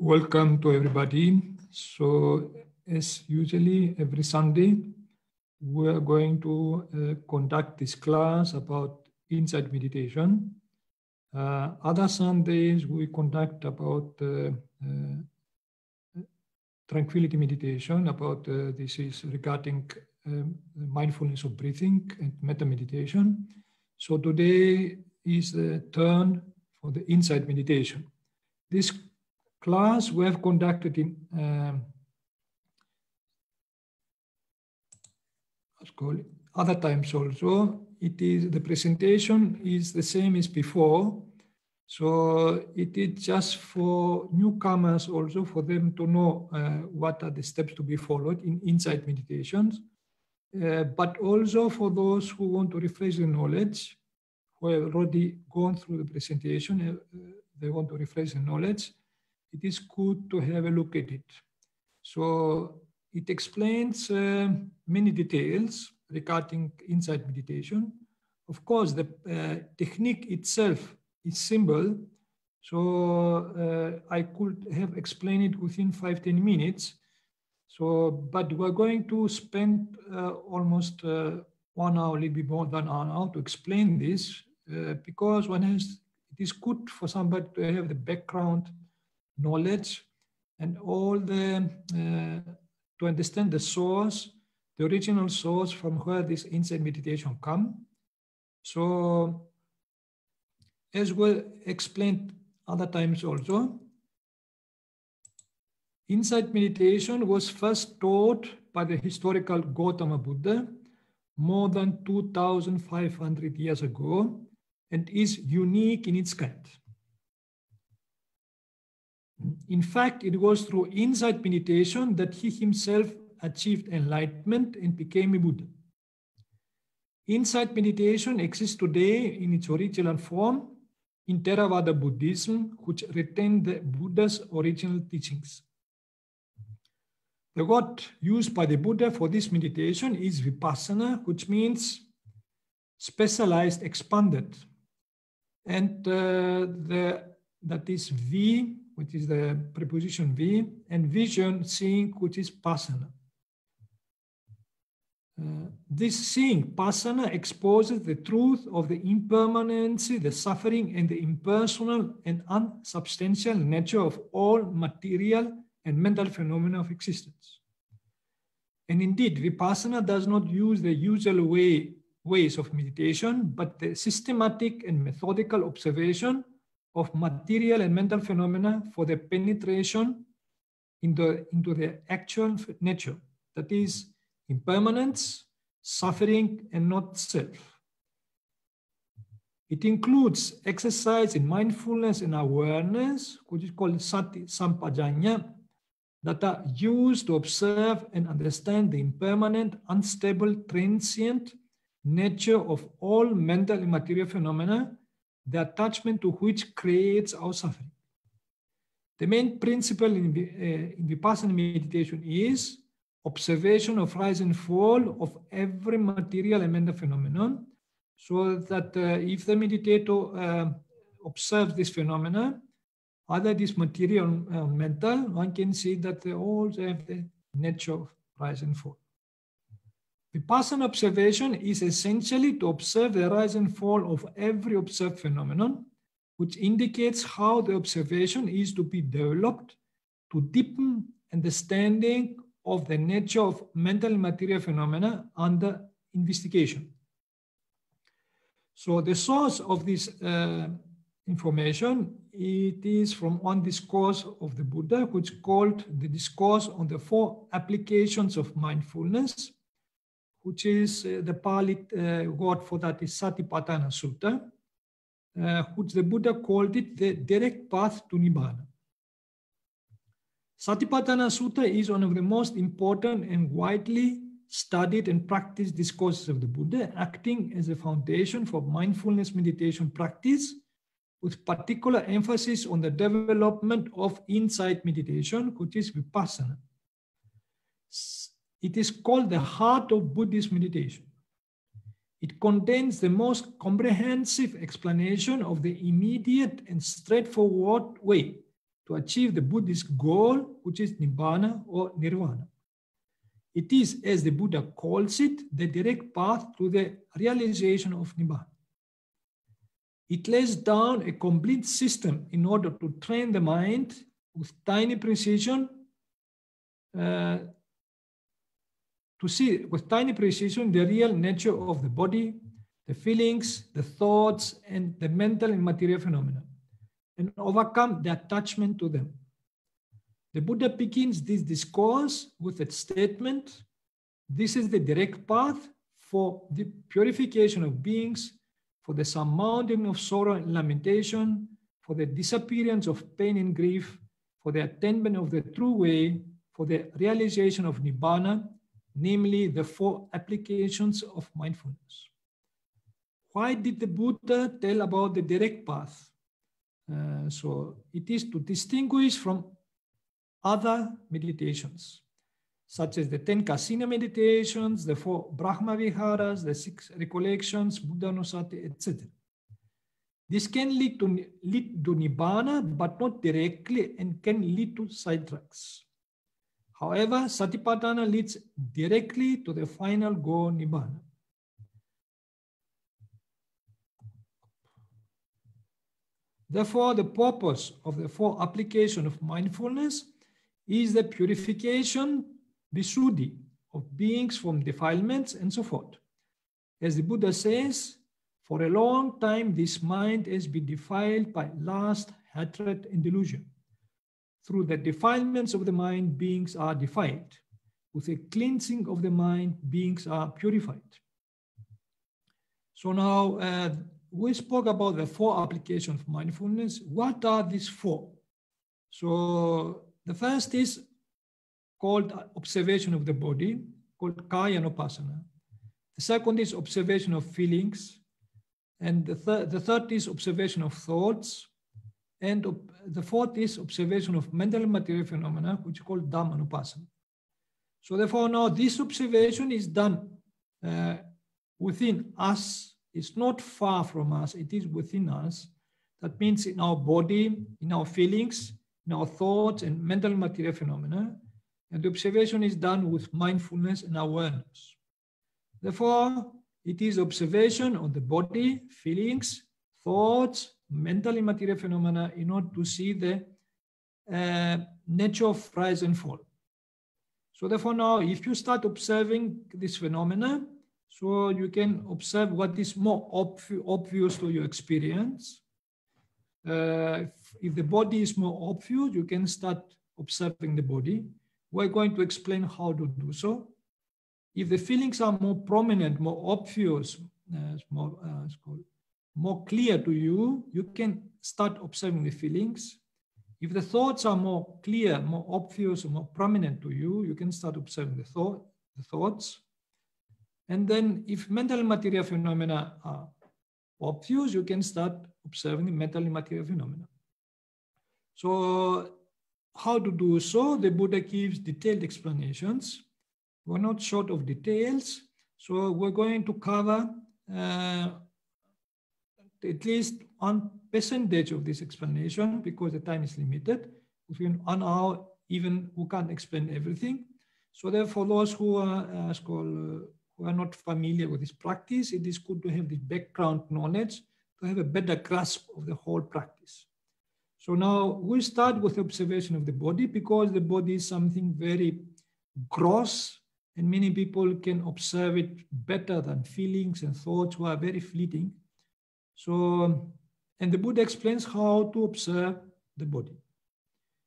Welcome to everybody. So as usually every Sunday, we are going to conduct this class about insight meditation. Other Sundays, we conduct about tranquility meditation, about this is regarding mindfulness of breathing and metta meditation. So today is the turn for the insight meditation. This class we have conducted in other times also. It is the presentation is the same as before, so it is just for newcomers also, for them to know what are the steps to be followed in insight meditations, but also for those who want to refresh the knowledge, who have already gone through the presentation, they want to refresh the knowledge. It is good to have a look at it. So it explains many details regarding insight meditation. Of course, the technique itself is simple. So I could have explained it within 5-10 minutes. So, but we're going to spend almost 1 hour, a little bit more than 1 hour to explain this, because it is good for somebody to have the background knowledge and all the to understand the source, the original source from where this insight meditation come. So as we explained other times also, insight meditation was first taught by the historical Gotama Buddha more than 2,500 years ago and is unique in its kind. In fact, it was through insight meditation that he himself achieved enlightenment and became a Buddha. Insight meditation exists today in its original form in Theravada Buddhism, which retained the Buddha's original teachings. The word used by the Buddha for this meditation is Vipassanā, which means specialized, expanded. And that is V, which is the preposition V, and vision, seeing, which is passana. This seeing, passana, exposes the truth of the impermanency, the suffering, and the impersonal and unsubstantial nature of all material and mental phenomena of existence. And indeed, Vipassana does not use the usual ways of meditation, but the systematic and methodical observation of material and mental phenomena for the penetration into the actual nature, that is impermanence, suffering, and not self. It includes exercise in mindfulness and awareness, which is called sati sampajanya, that are used to observe and understand the impermanent, unstable, transient nature of all mental and material phenomena, the attachment to which creates our suffering. The main principle in Vipassana meditation is observation of rise and fall of every material and mental phenomenon, so that if the meditator observes this phenomena, either this material or mental, one can see that they all have the nature of rise and fall. Vipassana observation is essentially to observe the rise and fall of every observed phenomenon, which indicates how the observation is to be developed to deepen understanding of the nature of mental and material phenomena under investigation. So the source of this information, it is from one discourse of the Buddha, which is called the Discourse on the 4 Applications of Mindfulness, which is the Pali word for that is Satipatthana Sutta, which the Buddha called it the direct path to Nibbana. Satipatthana Sutta is one of the most important and widely studied and practiced discourses of the Buddha, acting as a foundation for mindfulness meditation practice, with particular emphasis on the development of insight meditation, which is Vipassana. It is called the heart of Buddhist meditation. It contains the most comprehensive explanation of the immediate and straightforward way to achieve the Buddhist goal, which is Nibbana or Nirvana. It is, as the Buddha calls it, the direct path to the realization of Nibbana. It lays down a complete system in order to train the mind with tiny precision, to see with tiny precision the real nature of the body, the feelings, the thoughts, and the mental and material phenomena, and overcome the attachment to them. The Buddha begins this discourse with a statement: this is the direct path for the purification of beings, for the surmounting of sorrow and lamentation, for the disappearance of pain and grief, for the attainment of the true way, for the realization of Nibbana, namely the 4 applications of mindfulness. Why did the Buddha tell about the direct path? So it is to distinguish from other meditations, such as the 10 Kasina meditations, the 4 Brahma Viharas, the 6 recollections, Buddhanusati, etc. This can lead to Nibbana, but not directly, and can lead to sidetracks. However, Satipatthana leads directly to the final goal, Nibbana. Therefore, the purpose of the 4 applications of mindfulness is the purification, visuddhi, of beings from defilements and so forth. As the Buddha says, for a long time this mind has been defiled by lust, hatred, and delusion. Through the defilements of the mind, beings are defiled. With a cleansing of the mind, beings are purified. So now we spoke about the 4 applications of mindfulness. What are these 4? So the first is called observation of the body, called kaya passana. The second is observation of feelings. And the third is observation of thoughts. And the fourth is observation of mental and material phenomena, which is called dhammanupassana. So therefore now this observation is done within us. It's not far from us, it is within us. That means in our body, in our feelings, in our thoughts and mental and material phenomena. And the observation is done with mindfulness and awareness. Therefore, it is observation of the body, feelings, thoughts, mental and material phenomena in order to see the nature of rise and fall. So therefore now, if you start observing this phenomena, so you can observe what is more obvious to your experience. If the body is more obvious, you can start observing the body. We're going to explain how to do so. If the feelings are more prominent, more obvious, more clear to you, you can start observing the feelings. If the thoughts are more clear, more obvious, more prominent to you, you can start observing the thoughts. And then if mental and material phenomena are obvious, you can start observing the mental and material phenomena. So how to do so? The Buddha gives detailed explanations. We're not short of details, so we're going to cover at least 1% of this explanation because the time is limited. Within 1 hour, even we can't explain everything. So therefore, those who are not familiar with this practice, it is good to have this background knowledge to have a better grasp of the whole practice. So now we start with observation of the body because the body is something very gross and many people can observe it better than feelings and thoughts who are very fleeting. So, and the Buddha explains how to observe the body.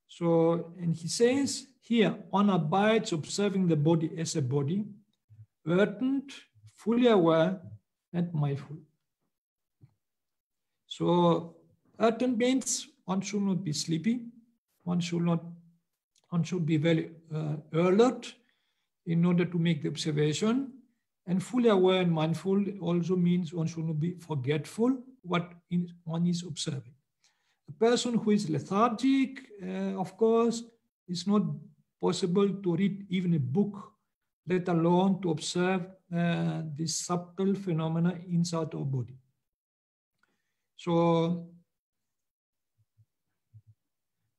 So, and he says here, one abides observing the body as a body, ardent, fully aware, and mindful. So, ardent means one should not be sleepy. One should be very alert in order to make the observation. And fully aware and mindful also means one should not be forgetful what one is observing. A person who is lethargic, of course, it's not possible to read even a book, let alone to observe this subtle phenomena inside our body. So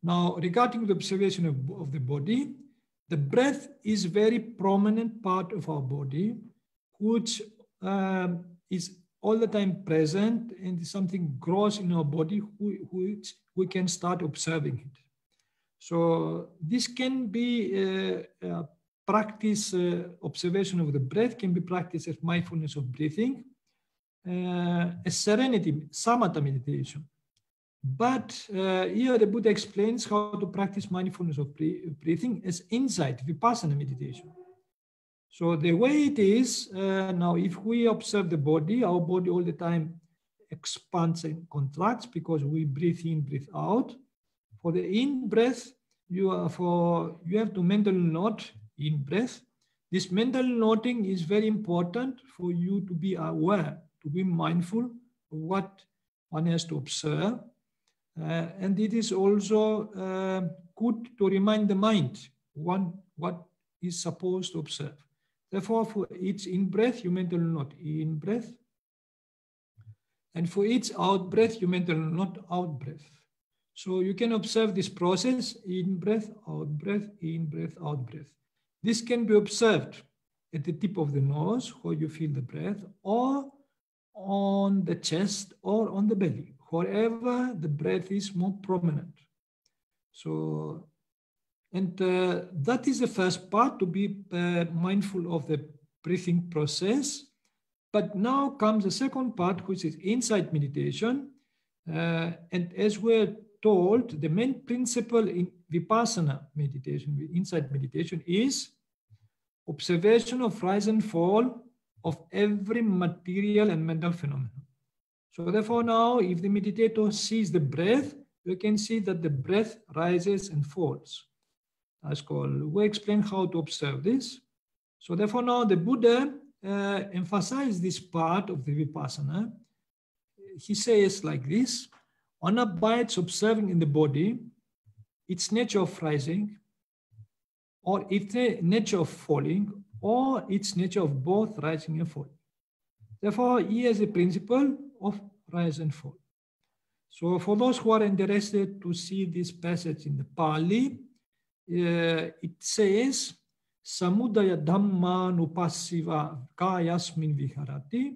Now, regarding the observation of the body, the breath is very prominent part of our body, which is all the time present and something grows in our body which we can start observing it. So this can be practice, observation of the breath can be practiced as mindfulness of breathing, as serenity, samatha meditation. But here the Buddha explains how to practice mindfulness of breathing as insight, Vipassanā meditation. So the way it is, now if we observe the body, our body all the time expands and contracts because we breathe in, breathe out. For the in-breath, you have to mentally note in-breath. This mental noting is very important for you to be aware, to be mindful of what one has to observe. And it is also good to remind the mind what is supposed to observe. Therefore, for each in-breath, you mentally note in-breath. And for each out-breath, you mentally note out-breath. So you can observe this process, in-breath, out-breath, in-breath, out-breath. This can be observed at the tip of the nose, where you feel the breath, or on the chest, or on the belly, wherever the breath is more prominent. So, and that is the first part, to be mindful of the breathing process. But now comes the second part, which is insight meditation. And as we're told, the main principle in Vipassanā meditation, insight meditation, is observation of rise and fall of every material and mental phenomenon. So therefore now, if the meditator sees the breath, you can see that the breath rises and falls. That's called, we explain how to observe this. So therefore now the Buddha emphasizes this part of the Vipassana. He says like this: one abides observing in the body its nature of rising, or its nature of falling, or its nature of both rising and falling. Therefore, he has a principle of rise and fall. So for those who are interested to see this passage in the Pali, it says, Samudaya Dhamma Nupassiva Kayasmin Viharati.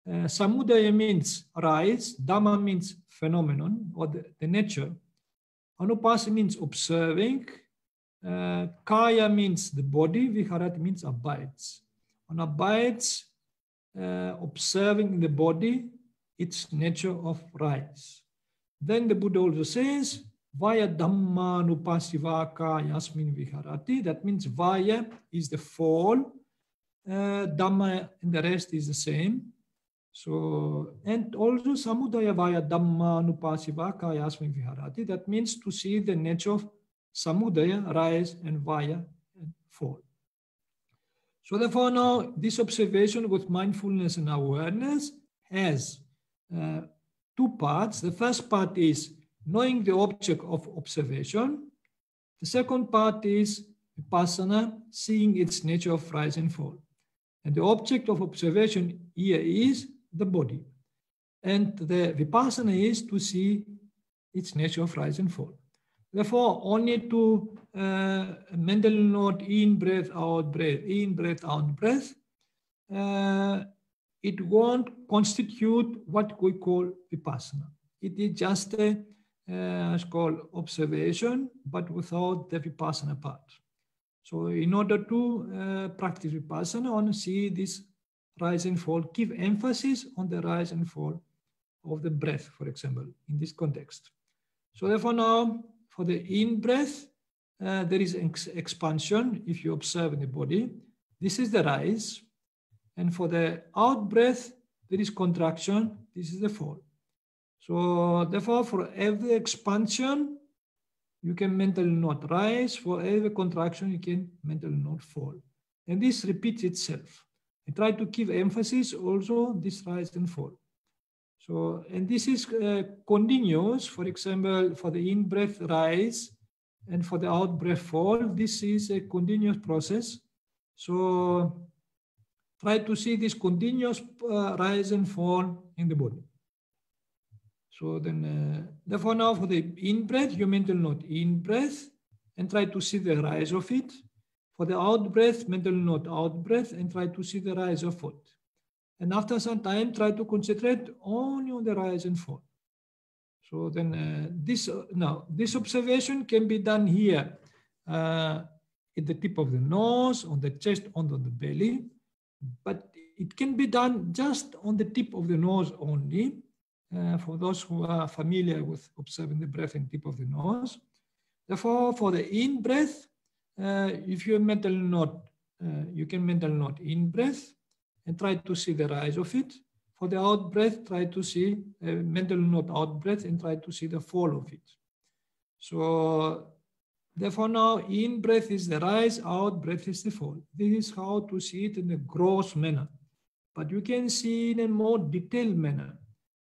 Samudaya means rise, Dhamma means phenomenon or the nature. Anupassi means observing. Kaya means the body. Viharati means abides. One abides observing in the body its nature of rise. Then the Buddha also says, Vaya Dhamma Nupassivaka Yasmin Viharati. That means Vaya is the fall, Dhamma and the rest is the same. So, and also Samudaya Vaya Dhamma Nupassivaka Yasmin Viharati. That means to see the nature of Samudaya, rise, and Vaya, and fall. So therefore now this observation with mindfulness and awareness has two parts. The first part is knowing the object of observation. The second part is Vipassana, seeing its nature of rise and fall. And the object of observation here is the body. And the Vipassana is to see its nature of rise and fall. Therefore, only to mentally note in breath, out breath, in breath, out breath, it won't constitute what we call Vipassana. It is just a it's called observation, but without the Vipassana part. So in order to practice Vipassana, on see this rise and fall, give emphasis on the rise and fall of the breath, for example, in this context. So therefore now, for the in-breath, there is expansion, if you observe in the body. This is the rise. And for the out-breath, there is contraction. This is the fall. So therefore, for every expansion, you can mentally note rise. For every contraction, you can mentally note fall. And this repeats itself. I try to give emphasis also this rise and fall. So, and this is continuous. For example, for the in-breath rise and for the out-breath fall, this is a continuous process. So try to see this continuous rise and fall in the body. So then, therefore now for the in-breath, you mental note in-breath and try to see the rise of it. For the out-breath, mental note out-breath and try to see the rise of it. And after some time, try to concentrate only on the rise and fall. So then this observation can be done here at the tip of the nose, on the chest, on the belly, but it can be done just on the tip of the nose only. For those who are familiar with observing the breath in tip of the nose. Therefore, for the in-breath, if you mental note, you can mental note in-breath and try to see the rise of it. For the out-breath, try to see mental note out-breath and try to see the fall of it. So, therefore now in-breath is the rise, out-breath is the fall. This is how to see it in a gross manner. But you can see in a more detailed manner.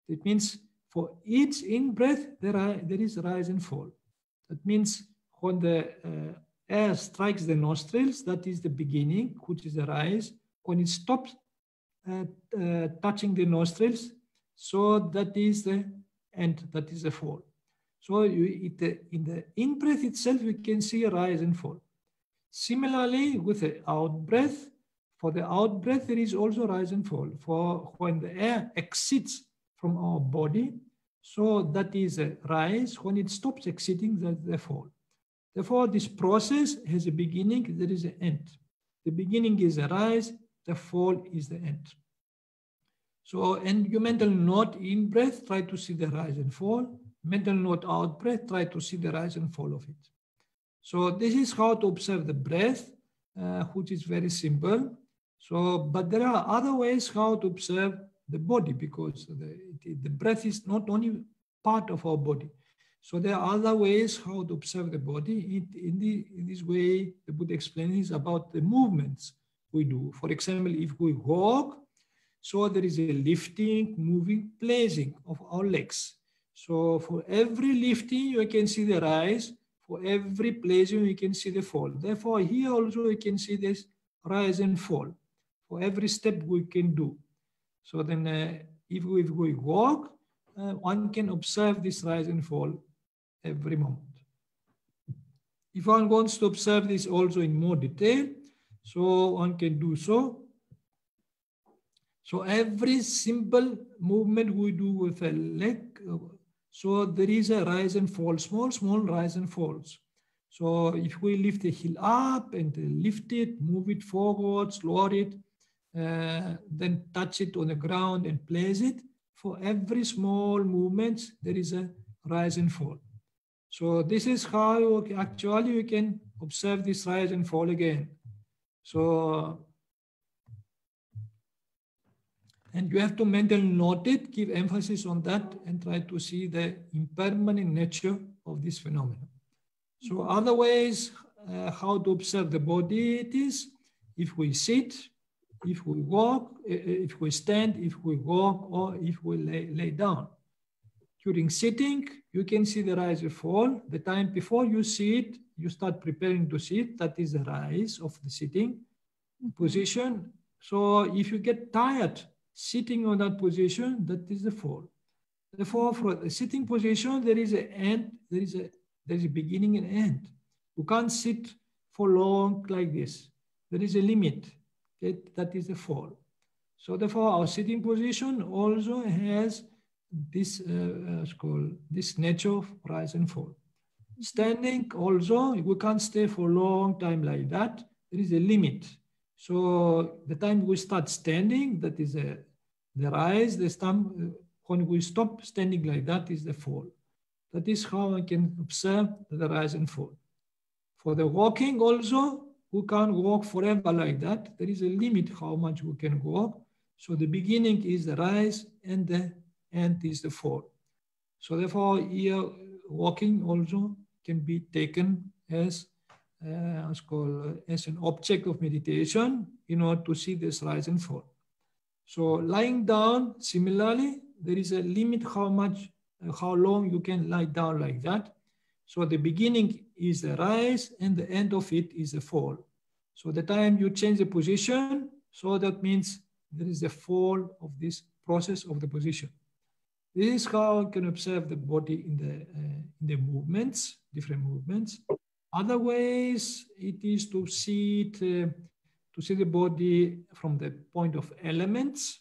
It means for each in-breath, there is rise and fall. That means when the air strikes the nostrils, that is the beginning, which is the rise. When it stops touching the nostrils, so that is the end, that is the fall. So in the in-breath itself, we can see a rise and fall. Similarly, with the out-breath, for the out-breath, there is also rise and fall. For when the air exits from our body, so that is a rise. When it stops exiting, that's the fall. Therefore, this process has a beginning, there is an end. The beginning is a rise, the fall is the end. So, and you mental note in breath, try to see the rise and fall. Mental note out breath, try to see the rise and fall of it. So this is how to observe the breath, which is very simple. So, but there are other ways how to observe the body, because the breath is not only part of our body. So there are other ways how to observe the body. In this way, the Buddha explains about the movements we do. For example, if we walk, so there is a lifting, moving, placing of our legs. So for every lifting, you can see the rise. For every placing, you can see the fall. Therefore, here also you can see this rise and fall. For every step we can do. So then if we walk, one can observe this rise and fall every moment. If one wants to observe this also in more detail, so one can do so. So every simple movement we do with a leg, so there is a rise and fall, small rise and falls. So if we lift the heel up and lift it, move it forwards, lower it, then touch it on the ground and place it, for every small movement, there is a rise and fall. So this is how actually you can observe this rise and fall again. So, and you have to mentally note it, give emphasis on that, and try to see the impermanent nature of this phenomenon. So other ways how to observe the body, it is if we sit, if we walk, if we stand, if we walk, or if we lay down. During sitting, you can see the rise and fall. The time before you sit, you start preparing to sit. That is the rise of the sitting position. So if you get tired sitting on that position, that is the fall. Therefore, for the sitting position, there is an end. There is a beginning and end. You can't sit for long like this. There is a limit. That is the fall. So therefore, our sitting position also has this this nature of rise and fall. Standing also, we can't stay for a long time like that. There is a limit. So the time we start standing, that is the rise. The time when we stop standing like that is the fall. That is how I can observe the rise and fall. For the walking also, we can't walk forever like that. There is a limit how much we can walk. So the beginning is the rise and the end is the fall. So therefore, here walking also can be taken as an object of meditation in order to see this rise and fall. So lying down, similarly, there is a limit how long you can lie down like that. So the beginning is the rise and the end of it is the fall. So the time you change the position, so that means there is a fall of this process of the position. This is how one can observe the body in the movements, different movements. Other ways, it is to see it, to see the body from the point of elements.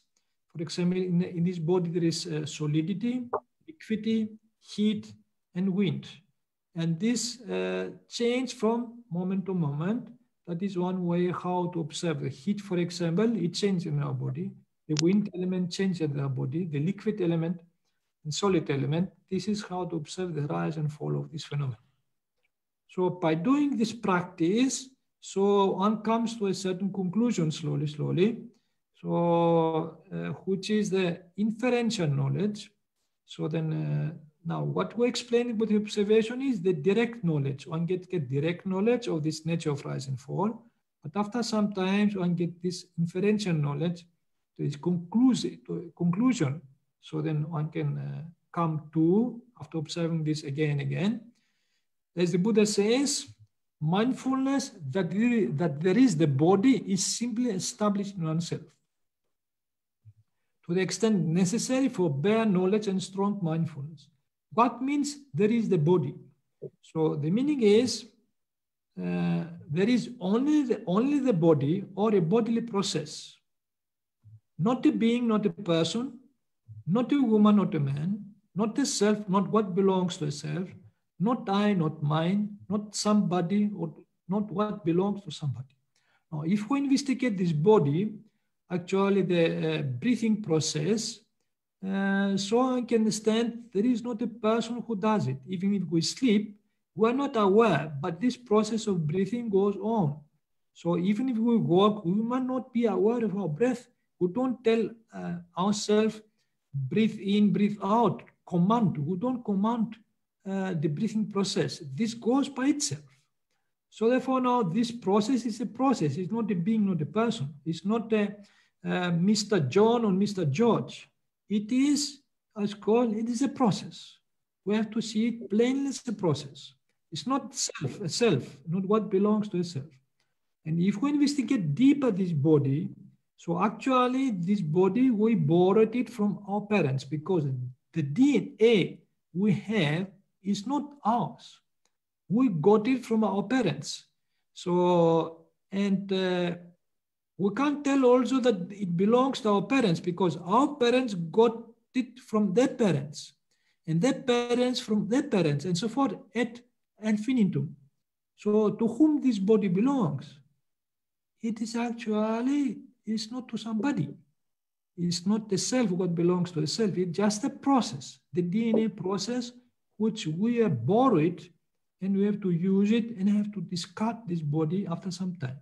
For example, in this body, there is solidity, liquidity, heat, and wind. And this change from moment to moment. That is one way how to observe the heat, for example, it changes in our body. The wind element changes in our body, the liquid element and solid element. This is how to observe the rise and fall of this phenomenon. So by doing this practice, so one comes to a certain conclusion slowly. So which is the inferential knowledge. So then now what we explain with the observation is the direct knowledge. One get direct knowledge of this nature of rise and fall. But after some time, one get this inferential knowledge to its conclusion. So then one can come to, after observing this again and again, as the Buddha says, mindfulness that there is the body is simply established in oneself, to the extent necessary for bare knowledge and strong mindfulness. What means there is the body? So the meaning is there is only the body or a bodily process, not a being, not a person, not a woman, not a man, not a self, not what belongs to a self, not I, not mine, not somebody, or not what belongs to somebody. Now, if we investigate this body, actually the breathing process, so I can understand there is not a person who does it. Even if we sleep, we're not aware, but this process of breathing goes on. So even if we walk, we might not be aware of our breath. We don't tell ourselves, breathe in, breathe out, command. We don't command the breathing process. This goes by itself. So therefore now this process is a process. It's not a being, not a person. It's not a Mr. John or Mr. George. It is, as called, it is a process. We have to see it plainly as a process. It's not a self, not what belongs to a self. And if we investigate deeper this body, so actually this body, we borrowed it from our parents because the DNA we have is not ours. We got it from our parents. So, and we can't tell also that it belongs to our parents because our parents got it from their parents and their parents from their parents and so forth ad infinitum. So to whom this body belongs? It is actually, it's not to somebody. It's not the self what belongs to the self. It's just a process, the DNA process, which we are borrowed and we have to use it and have to discard this body after some time.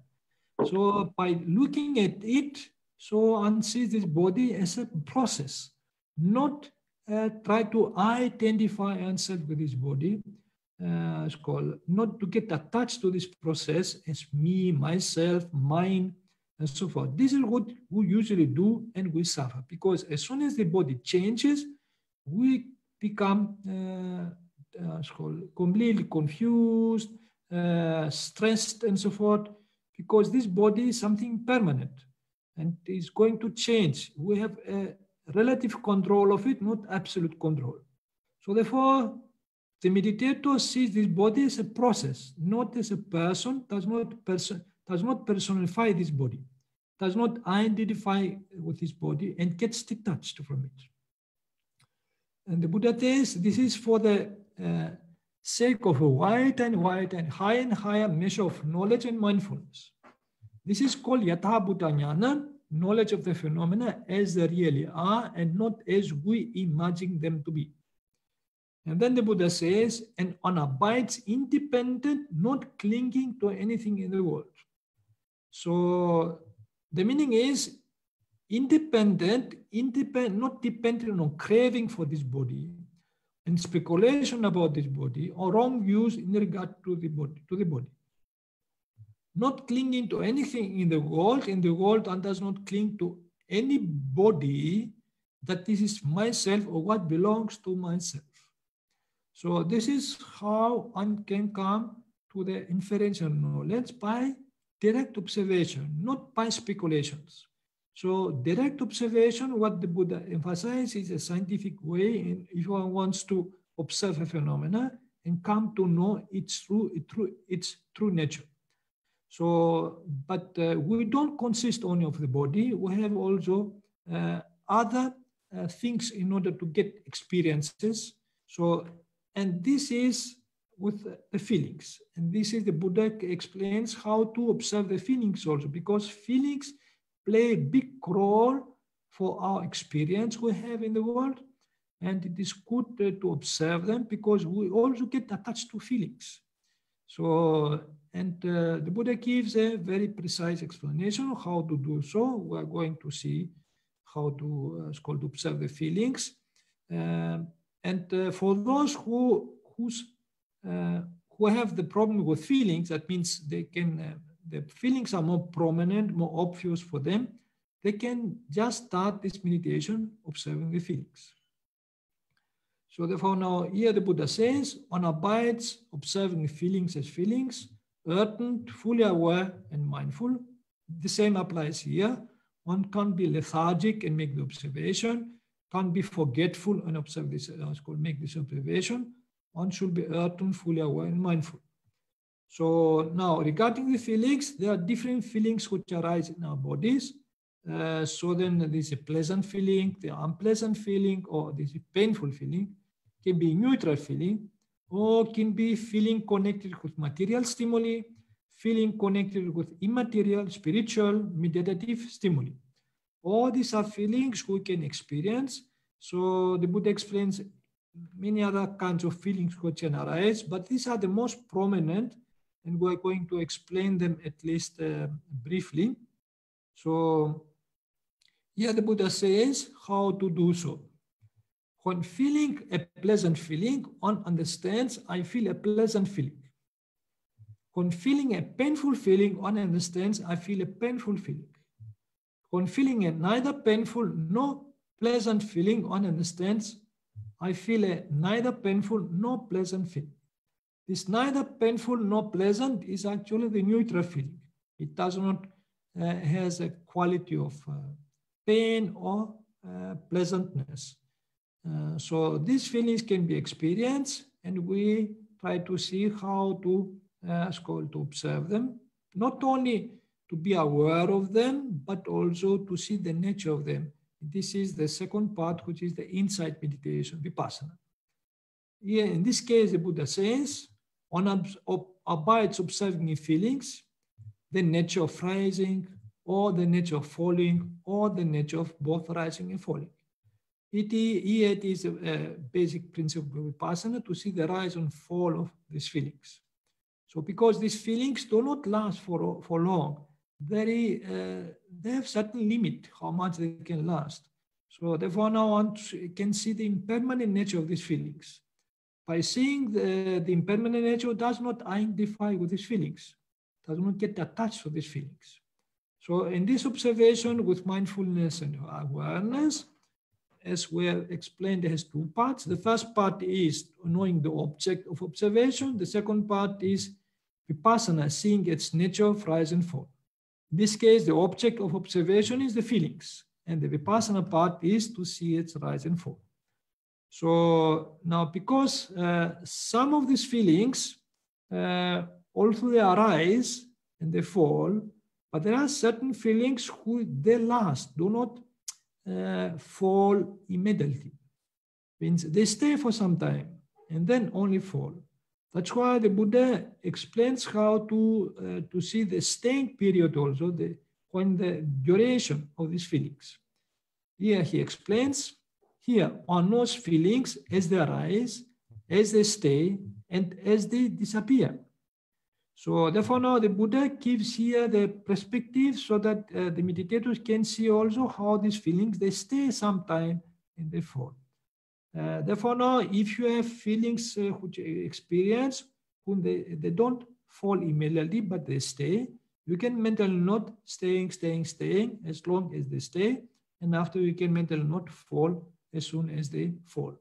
So by looking at it, so one sees this body as a process, not try to identify oneself with this body, it's called, not to get attached to this process as me, myself, mine, and so forth. This is what we usually do and we suffer because as soon as the body changes, we become completely confused, stressed, and so forth, because this body is something permanent and is going to change. We have a relative control of it, not absolute control. So therefore, the meditator sees this body as a process, not as a person, does not personify this body, does not identify with this body and gets detached from it. And the Buddha says this is for the sake of a wider and higher measure of knowledge and mindfulness. This is called Yatha Bhuta Jnana, knowledge of the phenomena as they really are and not as we imagine them to be. And then the Buddha says, and one abides independent, not clinging to anything in the world. So the meaning is independent, not dependent on craving for this body and speculation about this body or wrong views in regard to the body. Not clinging to anything in the world and does not cling to any body that this is myself or what belongs to myself. So this is how one can come to the inferential knowledge by direct observation, not by speculations. So direct observation, what the Buddha emphasizes, is a scientific way in if one wants to observe a phenomena and come to know its true nature. So, but we don't consist only of the body. We have also other things in order to get experiences. So, and this is with the feelings. And this is the Buddha explains how to observe the feelings also, because feelings play a big role for our experience we have in the world. And it is good to observe them because we also get attached to feelings. So, and the Buddha gives a very precise explanation of how to do so. We are going to see how to, it's called observe the feelings. For those who have the problem with feelings, that means they can, the feelings are more prominent, more obvious for them, they can just start this meditation observing the feelings. So therefore now here the Buddha says, one abides observing feelings as feelings, urgent, fully aware and mindful. The same applies here. One can't be lethargic and make the observation, can't be forgetful and observe this, make this observation. One should be urgent, fully aware and mindful. So now regarding the feelings, there are different feelings which arise in our bodies. So then there's a pleasant feeling, the unpleasant feeling, or there's a painful feeling. Can be neutral feeling, or can be feeling connected with material stimuli, feeling connected with immaterial, spiritual, meditative stimuli. All these are feelings we can experience. So the Buddha explains many other kinds of feelings which can arise, but these are the most prominent, and we're going to explain them at least briefly. So here the Buddha says how to do so. When feeling a pleasant feeling, one understands, I feel a pleasant feeling. When feeling a painful feeling, one understands, I feel a painful feeling. When feeling a neither painful nor pleasant feeling, one understands, I feel a neither painful nor pleasant feeling. This neither painful nor pleasant is actually the neutral feeling. It does not has a quality of pain or pleasantness. So these feelings can be experienced, and we try to see how to observe them, not only to be aware of them, but also to see the nature of them. This is the second part, which is the insight meditation, Vipassanā. Here, in this case, the Buddha says, one abides observing feelings, the nature of rising, or the nature of falling, or the nature of both rising and falling. It is a basic principle of Vipassanā to see the rise and fall of these feelings. So because these feelings do not last for long, they have certain limit how much they can last. So therefore now one can see the impermanent nature of these feelings. By seeing the impermanent nature does not identify with these feelings, does not get attached to these feelings. So in this observation with mindfulness and awareness, as we have explained, it has two parts. The first part is knowing the object of observation. The second part is Vipassanā, seeing its nature of rise and fall. In this case, the object of observation is the feelings, and the Vipassanā part is to see its rise and fall. So now, because some of these feelings, also they arise and they fall, but there are certain feelings who they last, do not fall immediately. Means they stay for some time and then only fall. That's why the Buddha explains how to see the staying period also, when the duration of these feelings. Here he explains, here one knows feelings as they arise, as they stay, and as they disappear. So therefore now the Buddha gives here the perspective so that the meditators can see also how these feelings, they stay sometime and they fall. Therefore now if you have feelings which you experience, whom they don't fall immediately but they stay, you can mentally note staying as long as they stay, and after you can mentally note fall as soon as they fall.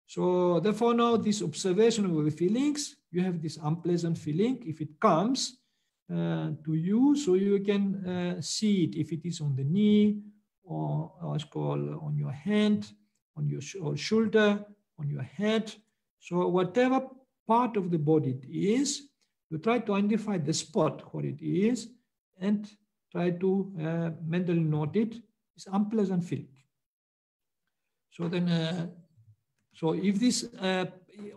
So therefore now this observation of the feelings, you have this unpleasant feeling. If it comes, to you, so you can see it if it is on the knee, or it's called on your hand, on your shoulder, on your head. So whatever part of the body it is, you try to identify the spot where it is and try to mentally note it. It's unpleasant feeling. So then, so if this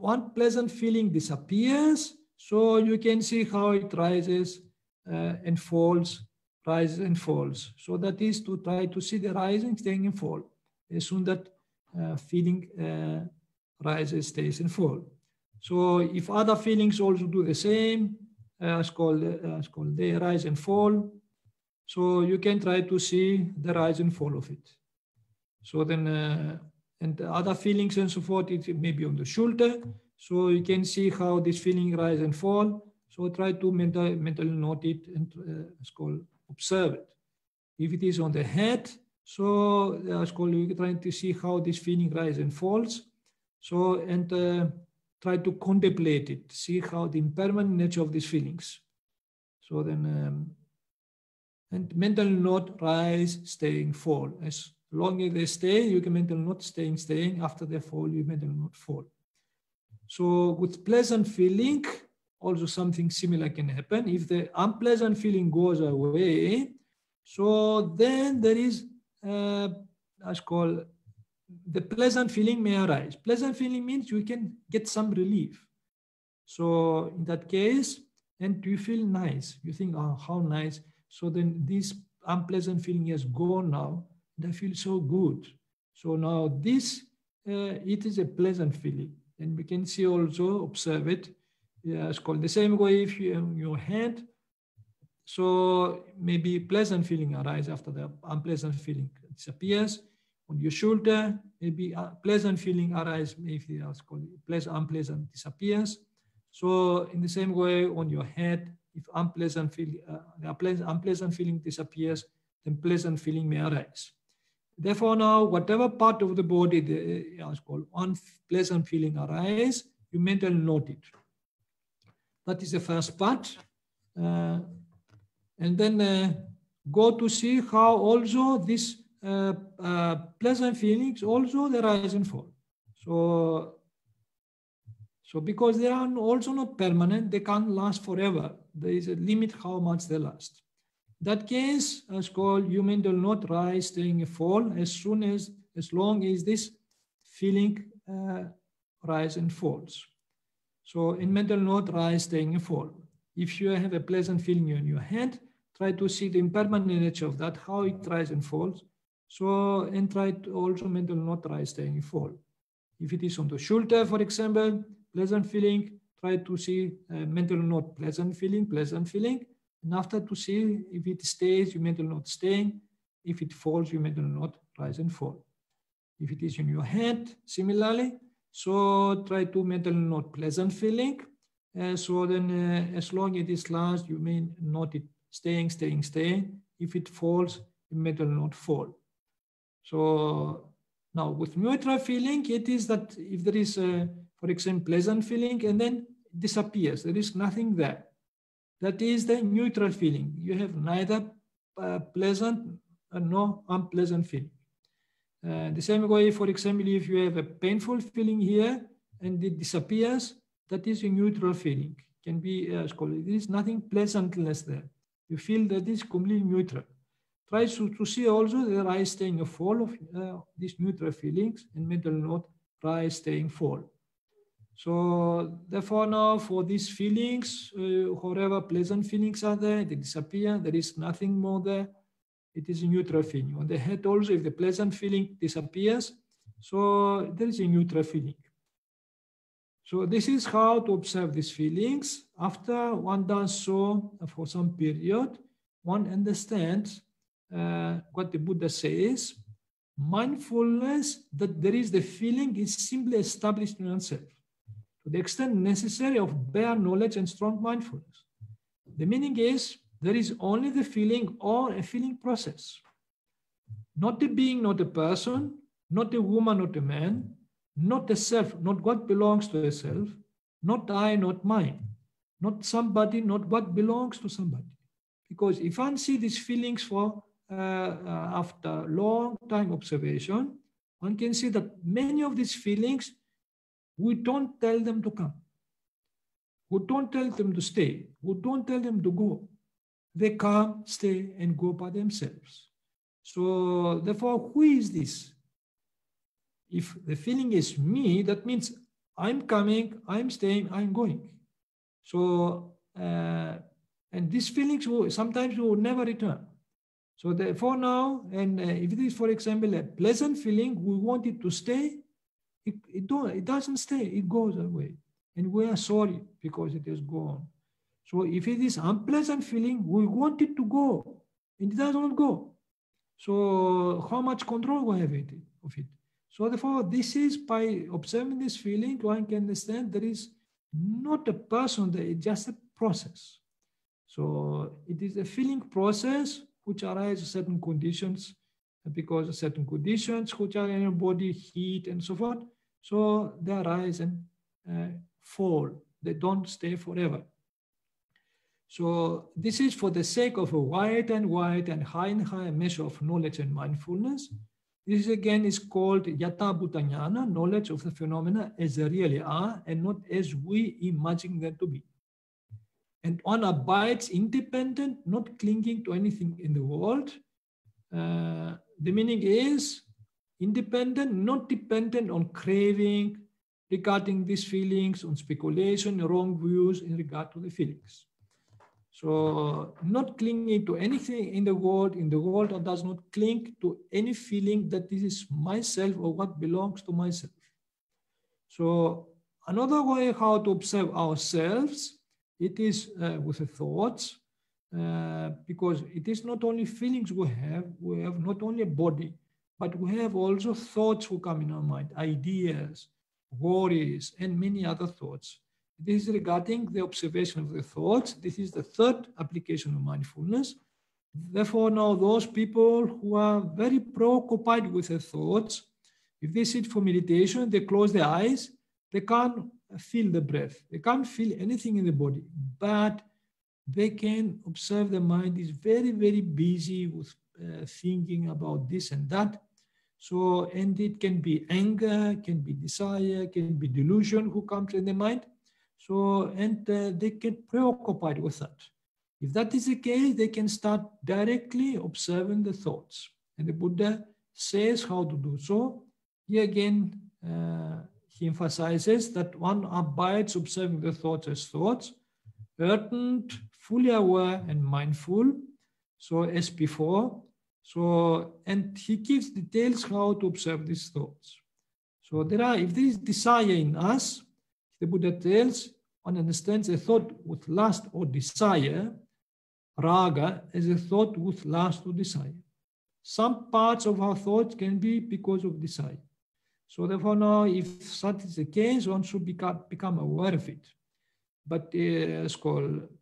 unpleasant feeling disappears, so you can see how it rises and falls, rises and falls. So that is to try to see the rising, staying and fall. As soon that feeling rises, stays and fall. So if other feelings also do the same, it's called they rise and fall. So you can try to see the rise and fall of it. So then, and the other feelings and so forth, it may be on the shoulder. So you can see how this feeling rise and fall. So try to mentally note it and it's called observe it. If it is on the head, so it's called you trying to see how this feeling rise and falls. So and try to contemplate it, see how the impermanent nature of these feelings. So then, and mentally note rise, staying, fall. As long as they stay, you can mentally note staying. After they fall, you mentally note fall. So with pleasant feeling, also something similar can happen. If the unpleasant feeling goes away, so then there is, as called, the pleasant feeling may arise. Pleasant feeling means you can get some relief. So in that case, and you feel nice. You think, oh, how nice. So then this unpleasant feeling has gone now, and I feel so good. So now this, it is a pleasant feeling. And we can see also, observe it. Yeah, it's called the same way if you have your hand. So maybe pleasant feeling arise after the unpleasant feeling disappears. On your shoulder, maybe a pleasant feeling arise, maybe it's called unpleasant disappears. So in the same way on your head, if unpleasant feeling disappears, then pleasant feeling may arise. Therefore now, whatever part of the body is called unpleasant feeling arise, you mentally note it. That is the first part. And then go to see how also this pleasant feelings also they rise and fall. So because they are also not permanent, they can't last forever. There is a limit how much they last. That case is called you mentally not rise, staying and fall as long as this feeling rise and falls. So in mental note, rise, staying and fall. If you have a pleasant feeling in your hand, try to see the impermanent nature of that, how it rises and falls. So, and try to also mental note, rise, staying and fall. If it is on the shoulder, for example, pleasant feeling, try to see mental note, pleasant feeling. And after to see if it stays, you mental note staying. If it falls, you mental note, rise and fall. If it is in your hand, similarly, so try to mentally note pleasant feeling. So then as long as it is last, you may note it staying. If it falls, you mentally note fall. So now with neutral feeling, it is that if there is, for example, pleasant feeling and then it disappears, there is nothing there. That is the neutral feeling. You have neither pleasant nor unpleasant feeling. The same way, for example, if you have a painful feeling here and it disappears, that is a neutral feeling. Can be called. There is nothing pleasantness there. You feel that is completely neutral. Try to see also the rise, staying, and fall of these neutral feelings and mental note, rise, staying, fall. So therefore now for these feelings, however pleasant feelings are there, they disappear. There is nothing more there. It is a neutral feeling. On the head also, if the pleasant feeling disappears, so there is a neutral feeling. So this is how to observe these feelings. After one does so for some period, one understands what the Buddha says. Mindfulness, that there is the feeling, is simply established in oneself to the extent necessary of bare knowledge and strong mindfulness. The meaning is, there is only the feeling or a feeling process. Not a being, not a person, not a woman, not a man, not a self, not what belongs to a self, not I, not mine. not somebody, not what belongs to somebody. Because if one see these feelings for after long time observation, one can see that many of these feelings, we don't tell them to come. We don't tell them to stay. We don't tell them to go. They come, stay, and go by themselves. So therefore, who is this? If the feeling is me, that means I'm coming, I'm staying, I'm going. So, and these feelings sometimes will never return. So therefore now, and if it is, for example, a pleasant feeling, we want it to stay, it doesn't stay, it goes away. And we are sorry because it has gone. So if it is unpleasant feeling, we want it to go, and it does not go. So how much control we have of it? So therefore, this is by observing this feeling, one can understand there is not a person, it's just a process. So it is a feeling process which arises certain conditions, because of certain conditions which are in your body, heat and so forth. So they arise and fall. They don't stay forever. So this is for the sake of a wide and high and higher measure of knowledge and mindfulness. This again is called Yata Bhuta Jnana, knowledge of the phenomena as they really are and not as we imagine them to be. And one abides independent, not clinging to anything in the world. The meaning is independent, not dependent on craving regarding these feelings, on speculation, wrong views in regard to the feelings. So not clinging to anything in the world that does not cling to any feeling that this is myself or what belongs to myself. So another way how to observe ourselves, it is with the thoughts, because it is not only feelings we have not only a body, but we have also thoughts who come in our mind, ideas, worries, and many other thoughts. This is regarding the observation of the thoughts. This is the third application of mindfulness. Therefore, now those people who are very preoccupied with their thoughts, if they sit for meditation, they close their eyes, they can't feel the breath. They can't feel anything in the body, but they can observe the mind is very, very busy with thinking about this and that. So, and it can be anger, can be desire, can be delusion who comes in the mind. So, and they get preoccupied with that. If that is the case, they can start directly observing the thoughts. And the Buddha says how to do so. Here again, he emphasizes that one abides observing the thoughts as thoughts, urgent, fully aware and mindful, so as before. So, and he gives details how to observe these thoughts. So if there is desire in us, the Buddha tells, one understands a thought with lust or desire, raga, as a thought with lust or desire. Some parts of our thoughts can be because of desire. So therefore now, if such is the case, one should become aware of it. But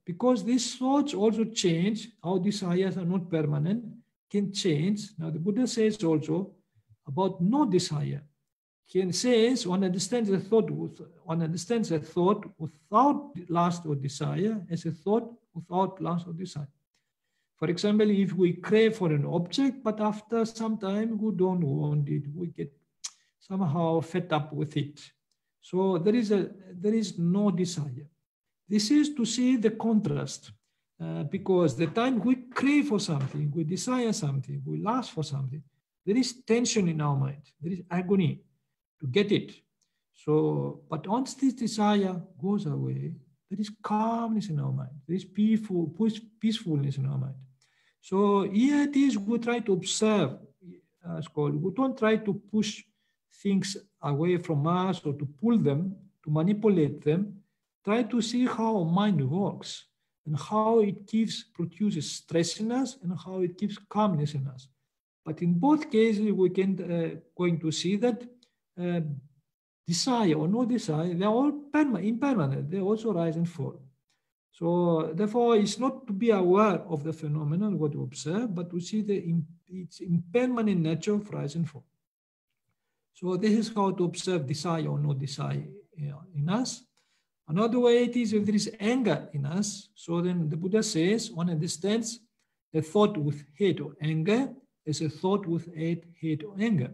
because these thoughts also change, our desires are not permanent, can change. Now the Buddha says also about no desire. He says one understands a thought without lust or desire as a thought without lust or desire. For example, if we crave for an object, but after some time we don't want it, we get somehow fed up with it. So there is no desire. This is to see the contrast, because the time we crave for something, we desire something, we lust for something, there is tension in our mind, there is agony to get it. So, but once this desire goes away, there is calmness in our mind, there is peacefulness in our mind. So here it is, we try to observe, we don't try to push things away from us or to pull them, to manipulate them. Try to see how our mind works and how it produces stress in us and how it gives calmness in us. But in both cases, we can going to see that desire or no desire, they are all impermanent. They also rise and fall. So therefore, it's not to be aware of the phenomenon, what to observe, but to see its impermanent nature of rise and fall. So this is how to observe desire or no desire in us. Another way it is if there is anger in us. So then the Buddha says, one understands a thought with hate or anger is a thought with hate or anger.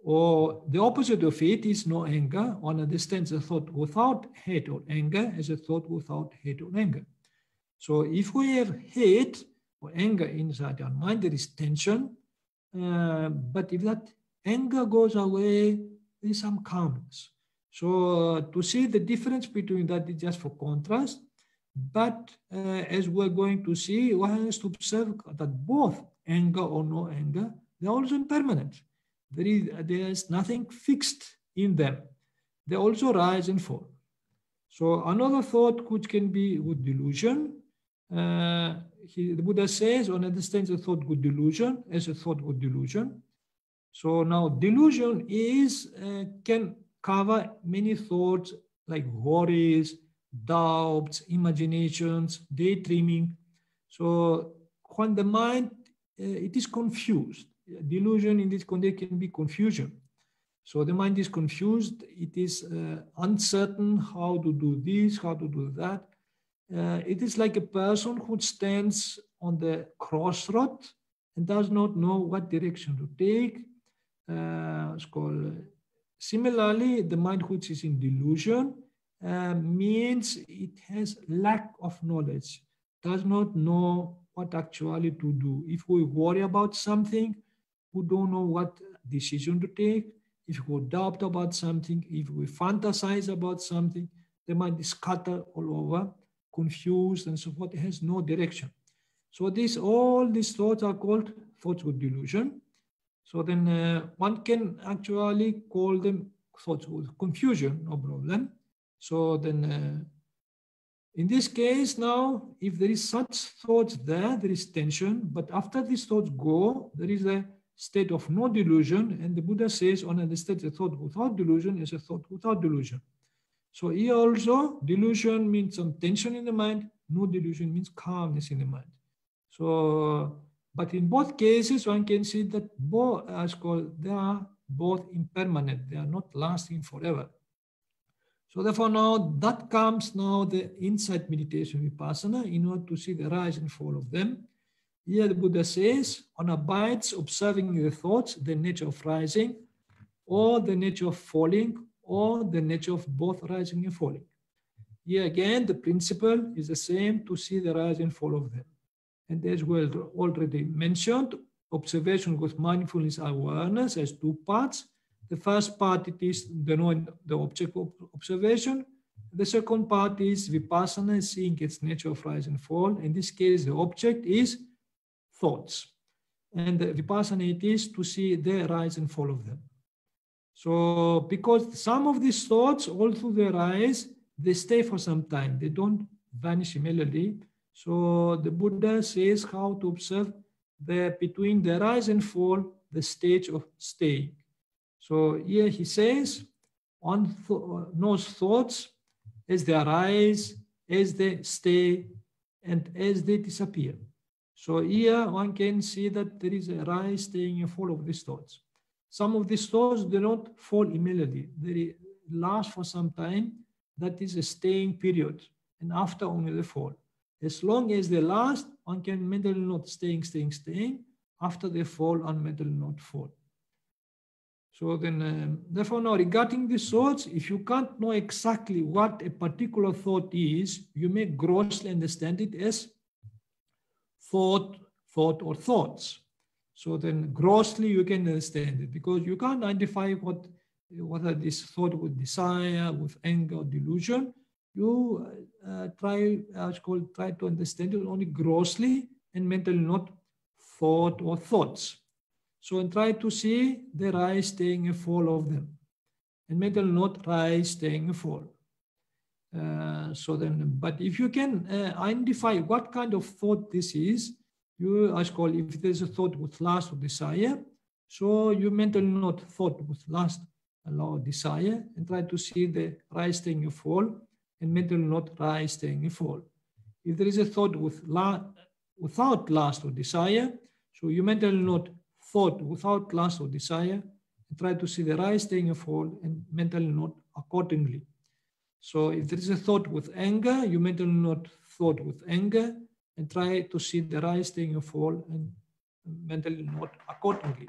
Or the opposite of it is no anger. One understands a thought without hate or anger as a thought without hate or anger. So if we have hate or anger inside our mind, there is tension. But if that anger goes away, there is some calmness. So to see the difference between that is just for contrast. But as we're going to see, one has to observe that both anger or no anger, they're also impermanent. There is nothing fixed in them. They also rise and fall. So another thought which can be with delusion, the Buddha says, one understands a thought with delusion as a thought with delusion. So now delusion is can cover many thoughts like worries, doubts, imaginations, daydreaming. So when the mind, it is confused. Delusion in this context can be confusion. So the mind is confused. It is uncertain how to do this, how to do that. It is like a person who stands on the crossroad and does not know what direction to take. It's called, similarly, the mind which is in delusion means it has lack of knowledge, does not know what actually to do. If we worry about something, we don't know what decision to take. If we doubt about something, if we fantasize about something, the mind is scattered all over, confused and so forth. It has no direction. So all these thoughts are called thoughts with delusion. So then one can actually call them thoughts with confusion, no problem. So then in this case now, if there is such thoughts there is tension, but after these thoughts go, there is a state of no delusion, and the Buddha says one understands a thought without delusion is a thought without delusion. So here also, delusion means some tension in the mind, no delusion means calmness in the mind. So, but in both cases, one can see that they are both impermanent, they are not lasting forever. So therefore now, that comes now the insight meditation Vipassana in order to see the rise and fall of them. Here the Buddha says, one abides observing the thoughts, the nature of rising, or the nature of falling, or the nature of both rising and falling. Here again, the principle is the same to see the rise and fall of them. And as well already mentioned, observation with mindfulness awareness has two parts. The first part, it is the knowing the object of observation. The second part is Vipassana, seeing its nature of rise and fall. In this case, the object is thoughts. And the Vipassana, it is to see the rise and fall of them. So because some of these thoughts, all through their rise, they stay for some time. They don't vanish immediately. So the Buddha says how to observe between the rise and fall, the stage of staying. So here he says, on those thoughts, as they arise, as they stay, and as they disappear. So here one can see that there is a rise, staying, and fall of these thoughts. Some of these thoughts, they don't fall immediately. They last for some time. That is a staying period. And after only they fall. As long as they last, one can mentally not staying. After they fall, one mentally not fall. So then, therefore now regarding these thoughts, if you can't know exactly what a particular thought is, you may grossly understand it as thought or thoughts. So then grossly you can understand it because you can't identify whether this thought with desire, with anger, or delusion. You try to understand it only grossly and mentally, not thought or thoughts. So and try to see the rise, staying, and fall of them. And mentally not rise, staying, and fall. So then, but if you can identify what kind of thought this is, you if there's a thought with lust or desire, so you mentally not thought with lust or desire and try to see the rise, staying, and fall, and mentally not rise, staying, and fall. If there is a thought without lust or desire, so you mentally not thought without lust or desire, and try to see the rise, staying, and fall, and mentally not accordingly. So if there is a thought with anger, you mentally note thought with anger and try to see the rise, staying, and fall, and mentally note accordingly.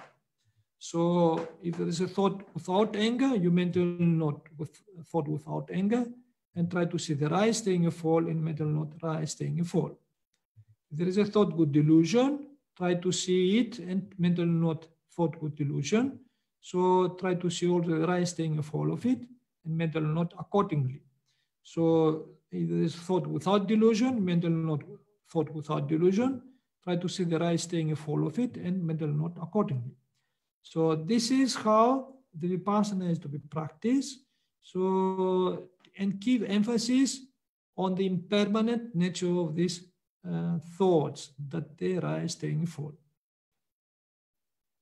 So if there is a thought without anger, you mentally note with thought without anger and try to see the rise, staying, and fall, and mentally note rise, staying, and fall. If there is a thought with delusion, try to see it and mentally note thought with delusion. So try to see all the rise, staying, and fall of it and mentally note accordingly. So if there is thought without delusion, mentally note thought without delusion. Try to see the rise, staying, and fall of it and mentally note accordingly. So this is how the Vipassana is to be practiced. So, and give emphasis on the impermanent nature of these thoughts, that they rise, staying, and fall.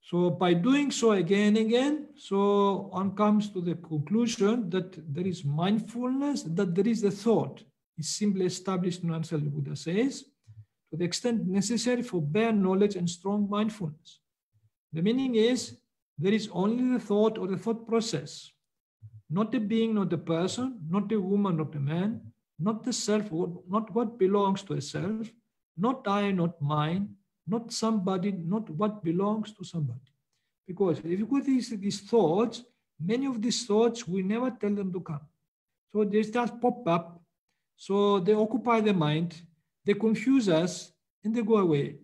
So by doing so again and again, so one comes to the conclusion that there is mindfulness, that there is a thought. It's simply established in oneself, the Buddha says, to the extent necessary for bare knowledge and strong mindfulness. The meaning is, there is only the thought or the thought process, not a being, not a person, not a woman, not a man, not the self, not what belongs to a self, not I, not mine, not somebody, not what belongs to somebody. Because if you go these thoughts, many of these thoughts, we never tell them to come. So they just pop up. So they occupy the mind, they confuse us, and they go away.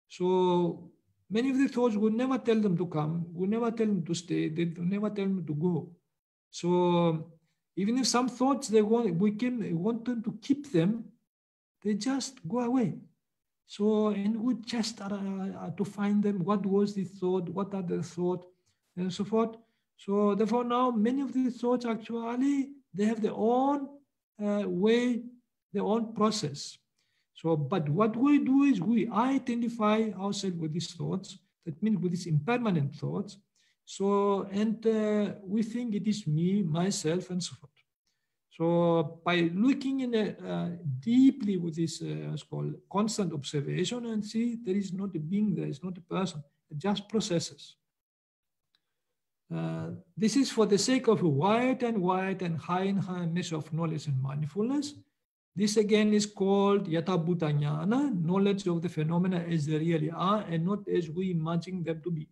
So many of the thoughts, we never tell them to come, we never tell them to stay, they never tell them to go. So even if some thoughts we want them to keep them, they just go away. So, and we just to find them, what was the thought, what are the thoughts, and so forth. So therefore now many of these thoughts actually, they have their own way, their own process. So, but what we do is we identify ourselves with these thoughts, that means with these impermanent thoughts. So, and we think it is me, myself, and so forth. So by looking in deeply with this what's called constant observation, and see there is not a being, there is not a person, just processes. This is for the sake of a wide and high measure of knowledge and mindfulness. This again is called yata bhuta jnana, knowledge of the phenomena as they really are and not as we imagine them to be.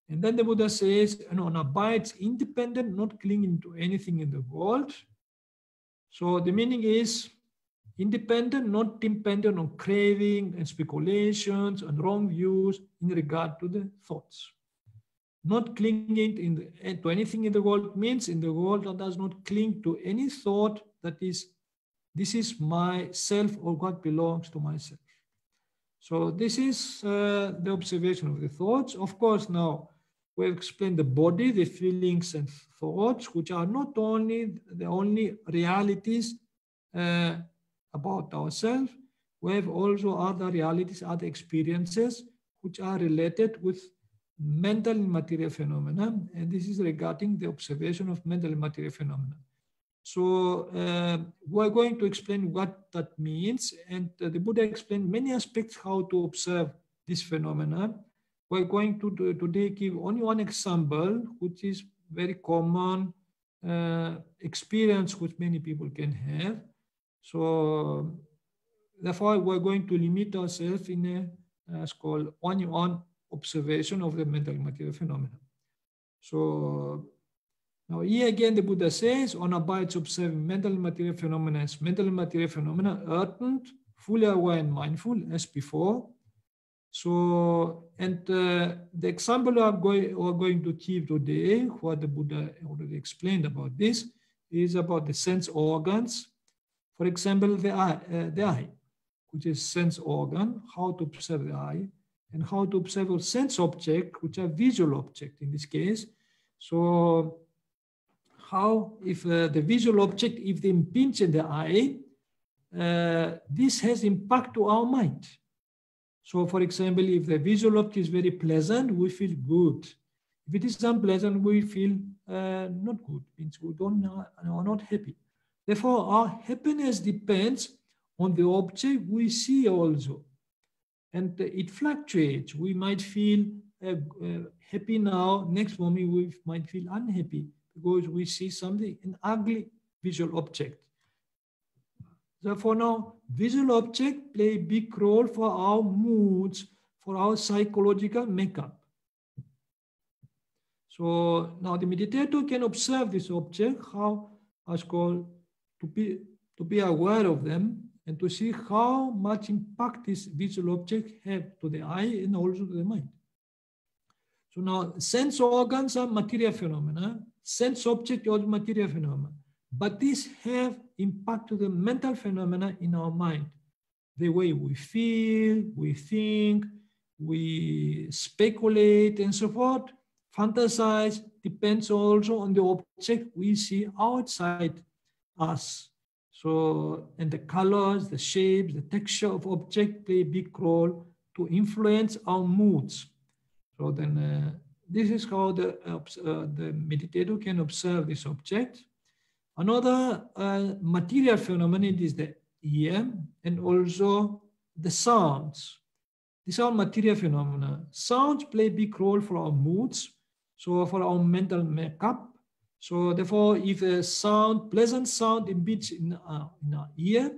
And then the Buddha says, and abides independent, not clinging to anything in the world. So the meaning is independent, not dependent on craving and speculations and wrong views in regard to the thoughts. Not clinging to anything in the world means in the world that does not cling to any thought that is, this is myself or what belongs to myself. So this is the observation of the thoughts. Of course, now we have explained the body, the feelings and thoughts, which are not only the only realities about ourselves. We have also other realities, other experiences, which are related with mental and material phenomena. And this is regarding the observation of mental and material phenomena. So we're going to explain what that means. And the Buddha explained many aspects how to observe this phenomena. We're going to today give only one example, which is very common experience which many people can have. So therefore, we're going to limit ourselves in a it's called one observation of the mental material phenomena. So now here again the Buddha says, on abides observing mental material phenomena as mental material phenomena, urgent, fully aware and mindful as before. So, and the example we're going to give today, what the Buddha already explained about this, is about the sense organs. For example, the eye, which is sense organ, how to observe the eye, and how to observe a sense object, which are visual object in this case. So, how if the visual object, if they impinge in the eye, this has impact to our mind. So, for example, if the visual object is very pleasant, we feel good. If it is unpleasant, we feel not good. Means we are not happy. Therefore, our happiness depends on the object we see also. And it fluctuates. We might feel happy now. Next moment, we might feel unhappy because we see something, an ugly visual object. Therefore now, visual object play a big role for our moods, for our psychological makeup. So now the meditator can observe this object, how as called to be aware of them and to see how much impact this visual object have to the eye and also to the mind. So now sense organs are material phenomena, sense object is material phenomena, but these have impact to the mental phenomena in our mind. The way we feel, we think, we speculate and so forth, fantasize, depends also on the object we see outside us. So, and the colors, the shapes, the texture of object play a big role to influence our moods. So then this is how the meditator can observe this object. Another material phenomenon is the ear and also the sounds. These are material phenomena. Sounds play a big role for our moods, so for our mental makeup. So therefore, if a sound, pleasant sound embedded in our ear,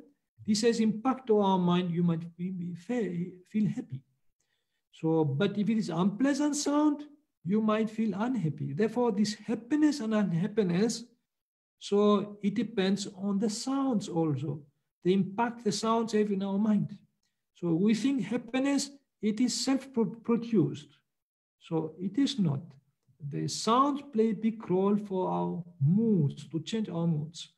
this has impact on our mind, you might feel happy. So, but if it is unpleasant sound, you might feel unhappy. Therefore, this happiness and unhappiness, so it depends on the sounds also. The impact the sounds have in our mind. So we think happiness, it is self-produced. So it is not. The sounds play a big role for our moods, to change our moods.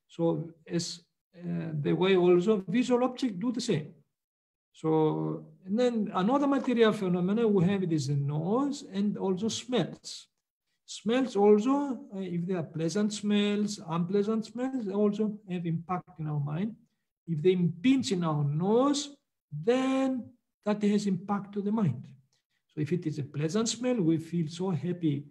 So as the way also visual objects do the same. So, and then another material phenomenon we have, it is the nose and also smells. Smells also, if they are pleasant smells, unpleasant smells, they also have impact in our mind. If they impinge in our nose, then that has impact to the mind. So if it is a pleasant smell, we feel so happy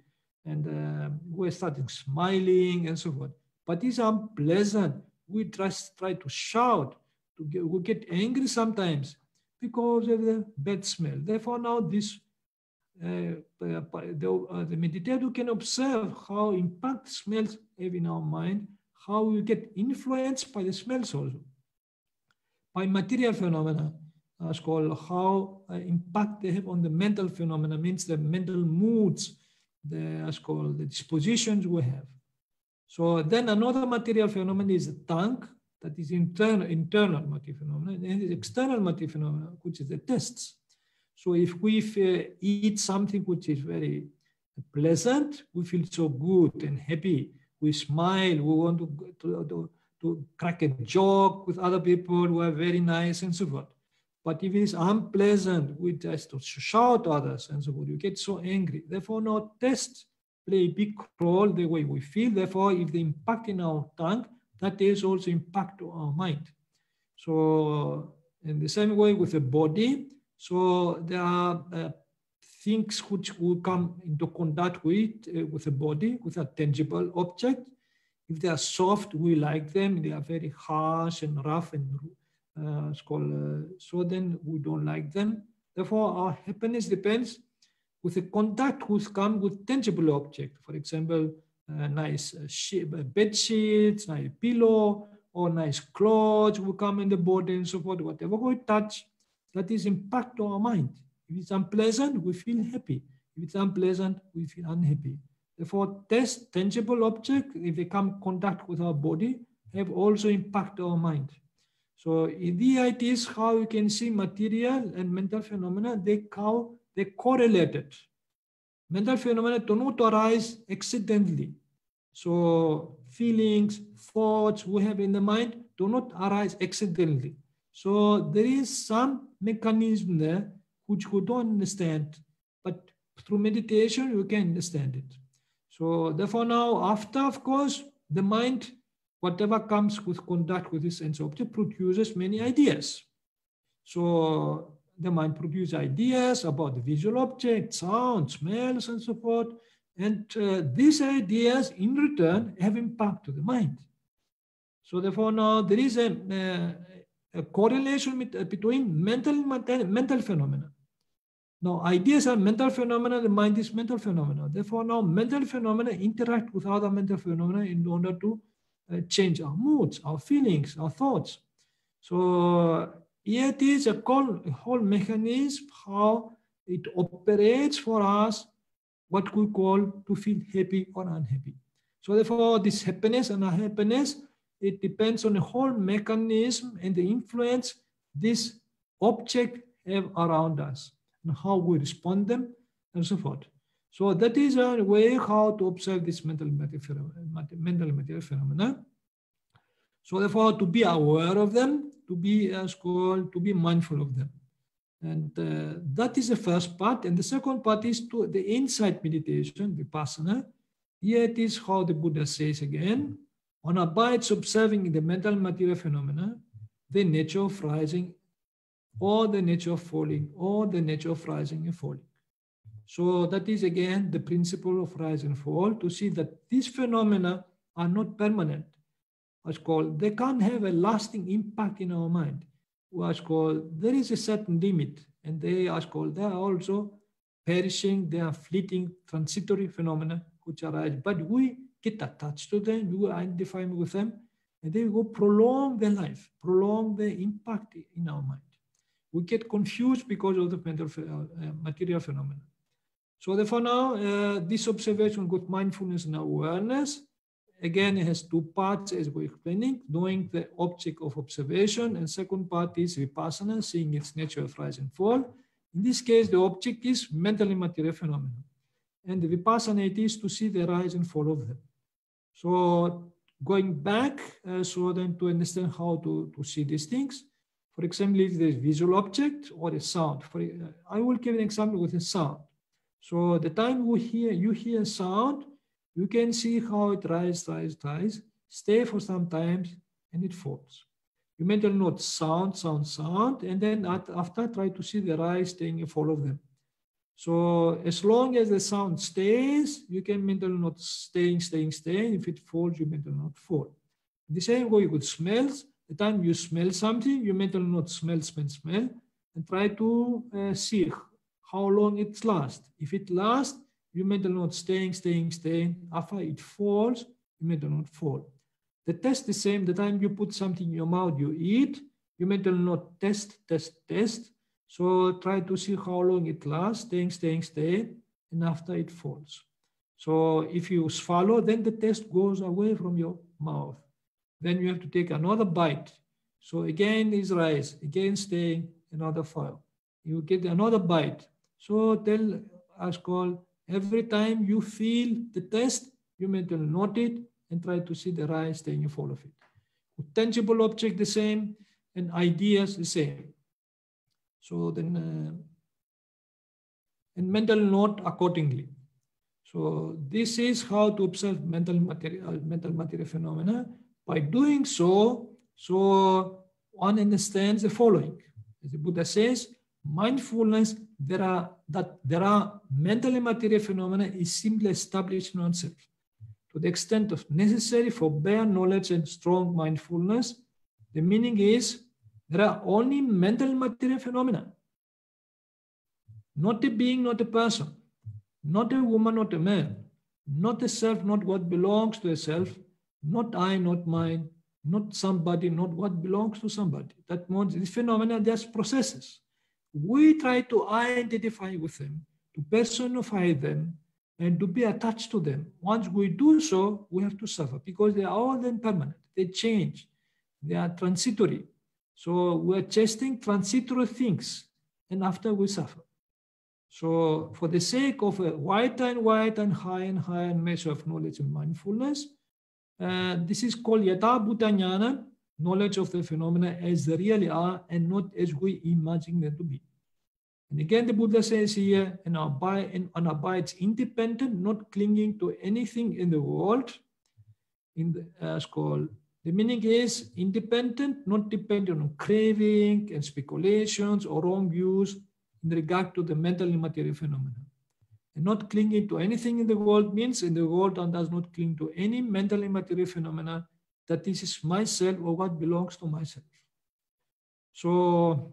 and we're starting smiling and so forth. But it's unpleasant. We just try to shout, we get angry sometimes because of the bad smell. Therefore now this, the meditator can observe how impact smells have in our mind, how we get influenced by the smells also. By material phenomena, as called how impact they have on the mental phenomena, means the mental moods, as called the dispositions we have. So then another material phenomenon is the tongue, that is internal material phenomena, and the external material phenomena, which is the tastes. So if we eat something which is very pleasant, we feel so good and happy. We smile, we want to crack a joke with other people who are very nice and so forth. But if it is unpleasant, we just shout at others and so forth. You get so angry. Therefore, now tastes play a big role the way we feel. Therefore, if they impact in our tongue, that is also impact to our mind. So in the same way with the body, so there are things which will come into contact with the body, with a tangible object. If they are soft, we like them. They are very harsh and rough and so then we don't like them. Therefore, our happiness depends with the contact who's come with tangible object. For example, nice bed sheets, nice pillow, or nice clothes will come in the body and so forth. Whatever we touch, that is impact on our mind. If it's unpleasant, we feel happy. If it's unpleasant, we feel unhappy. Therefore, tangible object, if they come in contact with our body, have also impact on our mind. So the idea is how you can see material and mental phenomena, they correlated. Mental phenomena do not arise accidentally. So feelings, thoughts we have in the mind do not arise accidentally. So there is some mechanism there which we don't understand, but through meditation you can understand it. So therefore now after, of course, the mind, whatever comes with contact with this sense object, produces many ideas. So the mind produces ideas about the visual object, sound, smells, and so forth. And these ideas, in return, have impact to the mind. So therefore, now there is a correlation between mental and mental phenomena. Now, ideas are mental phenomena, the mind is mental phenomena. Therefore, now mental phenomena interact with other mental phenomena in order to change our moods, our feelings, our thoughts. So here it is a whole mechanism how it operates for us, what we call to feel happy or unhappy. So therefore, this happiness and unhappiness, it depends on the whole mechanism and the influence this object have around us and how we respond them and so forth. So that is a way how to observe this mental material phenomena. So therefore, to be aware of them, to be to be mindful of them. And that is the first part. And the second part is to the insight meditation, Vipassanā. Here it is how the Buddha says again, on abides observing the mental material phenomena, the nature of rising or the nature of falling or the nature of rising and falling. So that is again the principle of rise and fall, to see that these phenomena are not permanent. What's called, they can't have a lasting impact in our mind. What's called, there is a certain limit, and they are called, they are also perishing, they are fleeting, transitory phenomena which arise. But we get attached to them, we identify with them, and they will prolong their life, prolong their impact in our mind. We get confused because of the material phenomena. So therefore now, this observation with mindfulness and awareness, again, it has two parts as we're explaining, knowing the object of observation, and second part is Vipassana, seeing its nature of rise and fall. In this case, the object is mental and material phenomena. And the Vipassana, it is to see the rise and fall of them. So going back, so then to understand how to see these things. For example, if there's visual object or a sound. I will give an example with a sound. So the time you hear sound, you can see how it rises, stay for some time, and it falls. You mentally note sound, and then after try to see the rise, staying, and fall of them. So as long as the sound stays, you can mentally note staying. If it falls, you mentally note fall. The same way with smells. The time you smell something, you mentally note smell, and try to see how long it lasts. If it lasts, you mentally note staying. After it falls, you mentally note fall. The test the same. The time you put something in your mouth, you eat, you mentally note test. So try to see how long it lasts, staying, and after it falls. So if you swallow, then the taste goes away from your mouth. Then you have to take another bite. So again is rise, again staying, another fall. You get another bite. So tell us called, every time you feel the taste, you mentally note it and try to see the rise, staying, and fall of it. With tangible object the same, and ideas the same. So then, and mental note accordingly. So this is how to observe mental material phenomena. By doing so, one understands the following. As the Buddha says, mindfulness, there are mental and material phenomena is simply established in oneself. To the extent of necessary for bare knowledge and strong mindfulness, the meaning is there are only mental and material phenomena. Not a being, not a person, not a woman, not a man, not a self, not what belongs to a self, not I, not mine, not somebody, not what belongs to somebody. That means these phenomena, they're processes. We try to identify with them, to personify them, and to be attached to them. Once we do so, we have to suffer because they are all impermanent. They change. They are transitory. So we're chasing transitory things, and after we suffer. So for the sake of a wider and higher measure of knowledge and mindfulness, this is called Yata Bhuta Jnana, knowledge of the phenomena as they really are and not as we imagine them to be. And again, the Buddha says here, and abides independent, not clinging to anything in the world. The meaning is independent, not dependent on craving and speculations or wrong views in regard to the mental and material phenomena. And not clinging to anything in the world means in the world one does not cling to any mental and material phenomena that this is myself or what belongs to myself. So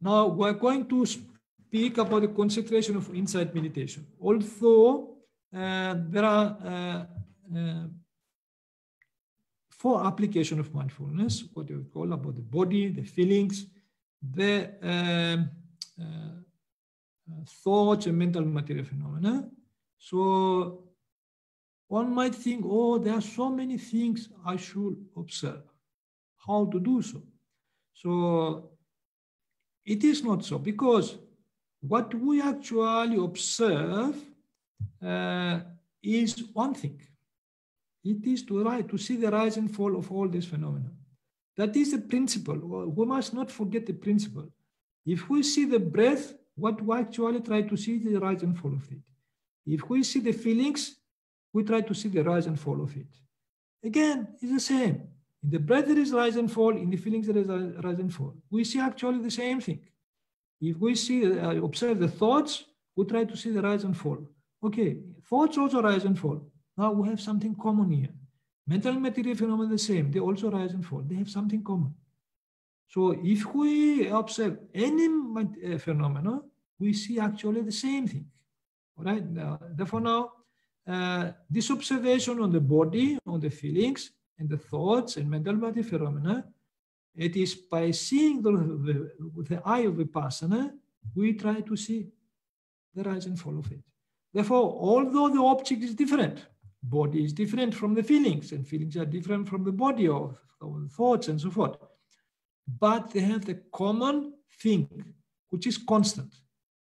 now we're going to speak about the concentration of insight meditation. Although there are 4 applications of mindfulness, what you call about the body, the feelings, the thoughts and mental material phenomena. So one might think, oh, there are so many things I should observe. How to do so? So it is not so, because what we actually observe is one thing. It is to see the rise and fall of all these phenomena. That is the principle. We must not forget the principle. If we see the breath, what we actually try to see is the rise and fall of it. If we see the feelings, we try to see the rise and fall of it. Again, it's the same. In the breath there is rise and fall, in the feelings there is rise and fall. We see actually the same thing. If we see, observe the thoughts, we try to see the rise and fall. Okay, thoughts also rise and fall. Now we have something common here. Mental material phenomena the same. They also rise and fall. They have something common. So if we observe any phenomena, we see actually the same thing. All right. Therefore, now this observation on the body, on the feelings, and the thoughts and mental material phenomena, it is by seeing with the eye of Vipassanā, we try to see the rise and fall of it. Therefore, although the object is different, body is different from the feelings, and feelings are different from the body of thoughts and so forth, but they have the common thing, which is constant,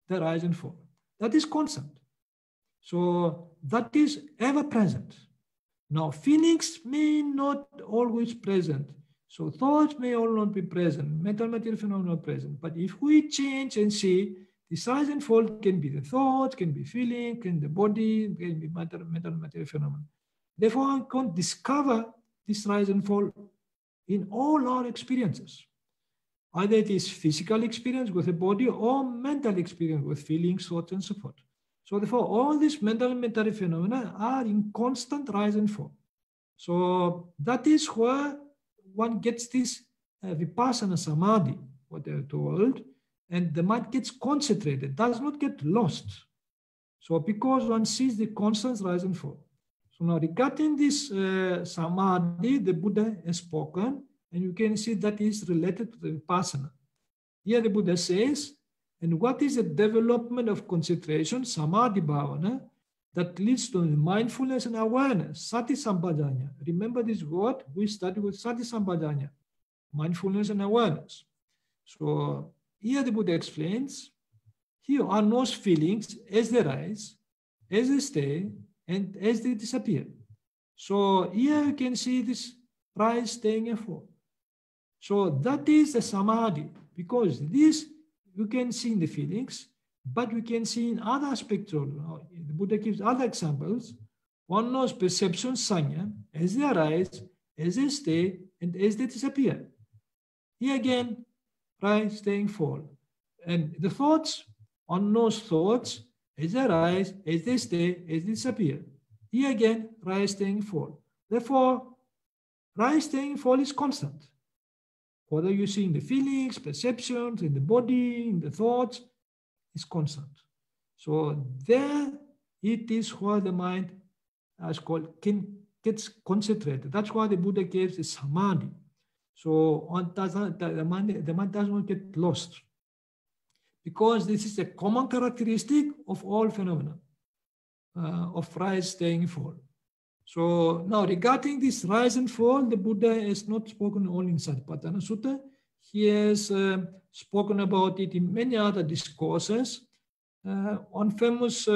the rise and fall. That is constant. So that is ever present. Now, feelings may not always present. So thoughts may all not be present, mental material phenomena are present. But if we change and see, this rise and fall can be the thoughts, can be feeling, can be the body, can be mental material phenomena. Therefore, I can discover this rise and fall in all our experiences. Either it is physical experience with the body or mental experience with feelings, thoughts, and so forth. So therefore, all these mental and material phenomena are in constant rise and fall. So that is where one gets this Vipassana Samadhi, what they're told, and the mind gets concentrated, does not get lost. So because one sees the constant rise and fall. So now regarding this Samadhi, the Buddha has spoken, and you can see that is related to the Vipassana. Here the Buddha says, and what is the development of concentration, Samadhi Bhavana, that leads to mindfulness and awareness, Sati Sampajanya. Remember this word, we studied with Sati Sampajanya, mindfulness and awareness. So here the Buddha explains, here are those feelings as they rise, as they stay, and as they disappear. So here you can see this rise, staying, and fall. So that is the Samadhi, because this you can see in the feelings, but we can see in other aspects. The Buddha gives other examples. One knows perception, sanya, as they arise, as they stay, and as they disappear. Here again, rise, staying, fall. And the thoughts, one knows thoughts, as they arise, as they stay, as they disappear. Here again, rise, staying, fall. Therefore, rise, staying, fall is constant. Whether you see in the feelings, perceptions, in the body, in the thoughts, is constant. So there it is where the mind, as called, gets concentrated. That's why the Buddha gives the Samadhi. So the mind does not get lost. Because this is a common characteristic of all phenomena of rise, staying, fall. So now regarding this rise and fall, the Buddha has not spoken only in Satipatthana Sutta. He has spoken about it in many other discourses. One famous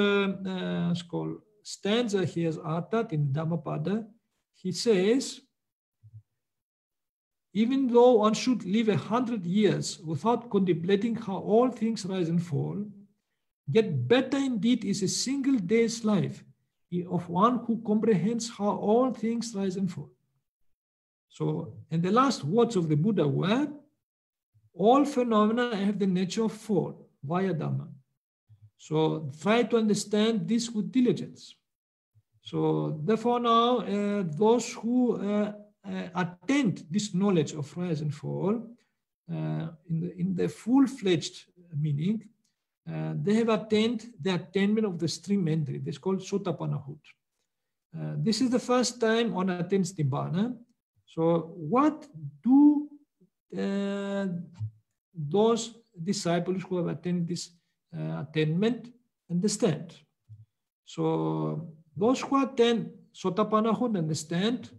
stanza he has uttered in Dhammapada, he says, even though one should live 100 years without contemplating how all things rise and fall, yet better indeed is a single day's life of one who comprehends how all things rise and fall. So, and the last words of the Buddha were, all phenomena have the nature of fall via Dhamma. So try to understand this with diligence. So therefore now, those who attend this knowledge of rise and fall in the full-fledged meaning, they have attained the attainment of the stream entry. This is called Sotapannahood. This is the first time one attains Nibbana. So what do those disciples who have attained this attainment understand? So those who attain Sotapannahood understand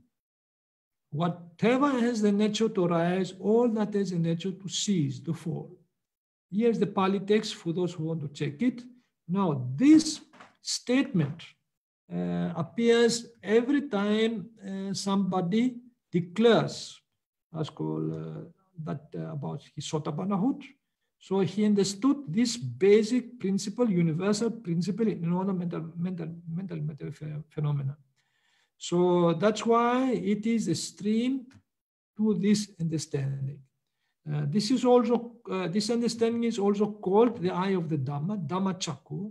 whatever has the nature to rise, all that has the nature to cease, to fall. Here's the Pali text for those who want to check it. Now, this statement appears every time somebody declares about his Sotapannahood. So he understood this basic principle, universal principle in all the mental phenomena. So that's why it is a stream to this understanding. This understanding is also called the eye of the Dhamma, Dhamma Chakku.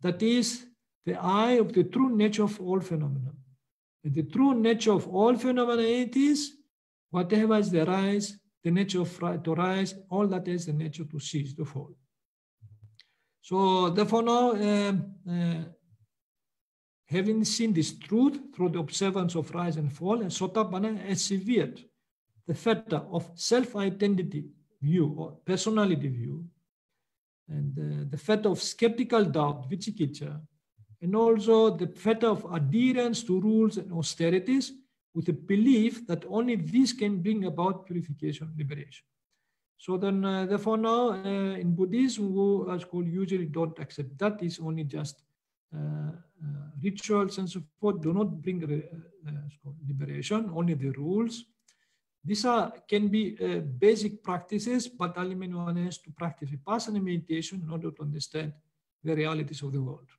That is the eye of the true nature of all phenomena. The true nature of all phenomena, it is whatever is the rise, the nature of to rise, all that is the nature to cease, to fall. So therefore now, having seen this truth through the observance of rise and fall, and Sotapanna has severed the fetter of self-identity view or personality view, and the fetter of skeptical doubt, vicikicca, and also the fetter of adherence to rules and austerities, with the belief that only this can bring about purification, liberation. So then, therefore now, in Buddhism, who usually don't accept that, is only just rituals and so forth, do not bring liberation, only the rules. These can be basic practices, but ultimately one has to practice Vipassanā meditation in order to understand the realities of the world.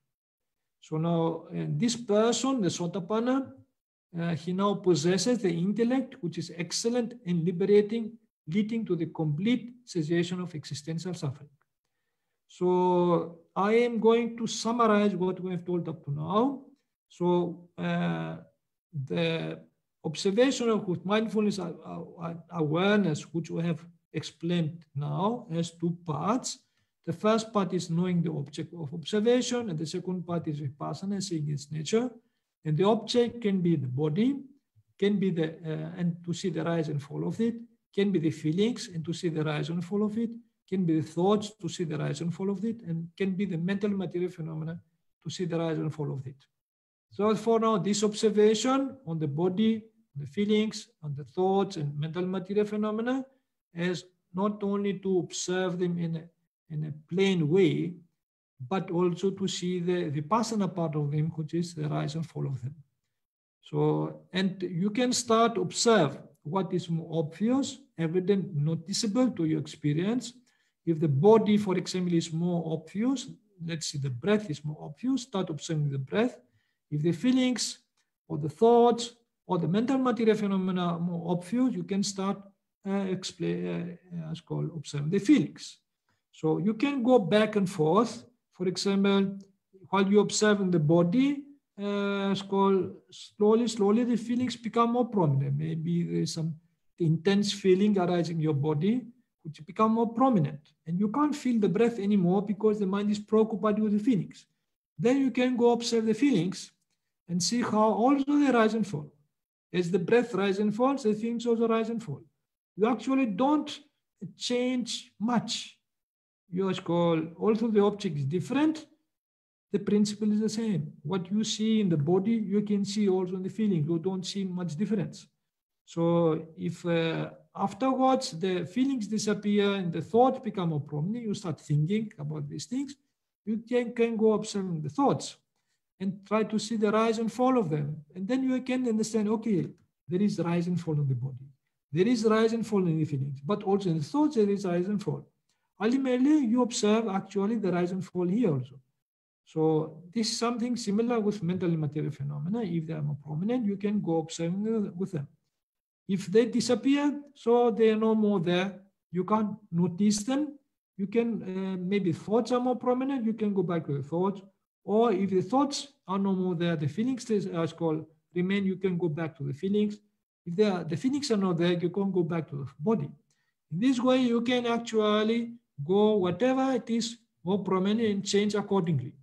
So now, this person, the Sotapanna, he now possesses the intellect, which is excellent and liberating, leading to the complete cessation of existential suffering. So I am going to summarize what we have told up to now. So the observation of mindfulness awareness, which we have explained now, has two parts. The first part is knowing the object of observation, and the second part is Vipassana, seeing its nature. And the object can be the body, can be the, and to see the rise and fall of it, can be the feelings and to see the rise and fall of it, can be the thoughts to see the rise and fall of it, and can be the mental material phenomena to see the rise and fall of it. So for now, this observation on the body, the feelings, on the thoughts and mental material phenomena is not only to observe them in a plain way, but also to see the Vipassana part of them, which is the rise and fall of them. So, and you can start observe what is more obvious, evident, noticeable to your experience. If the body, for example, is more obvious, let's see, the breath is more obvious, start observing the breath. If the feelings or the thoughts or the mental material phenomena are more obvious, you can start observing the feelings. So you can go back and forth. For example, while you observe in the body, slowly the feelings become more prominent. Maybe there is some intense feeling arising in your body, which become more prominent. And you can't feel the breath anymore because the mind is preoccupied with the feelings. Then you can go observe the feelings and see how also they rise and fall. As the breath rises and falls, the feelings also rise and fall. You actually don't change much. Also the object is different, the principle is the same. What you see in the body, you can see also in the feeling. You don't see much difference. So if afterwards the feelings disappear and the thoughts become more prominent, you start thinking about these things, you can go observing the thoughts and try to see the rise and fall of them. And then you can understand, okay, there is rise and fall in the body. There is rise and fall in the feelings, but also in the thoughts there is rise and fall. Ultimately, you observe actually the rise and fall here also. So this is something similar with mental and material phenomena. If they are more prominent, you can go observing with them. If they disappear, so they are no more there, you can't notice them. You can, maybe thoughts are more prominent, you can go back to the thoughts. Or if the thoughts are no more there, the feelings remain, you can go back to the feelings. If the feelings are not there, you can go back to the body. In this way, you can actually go whatever it is more prominent and change accordingly.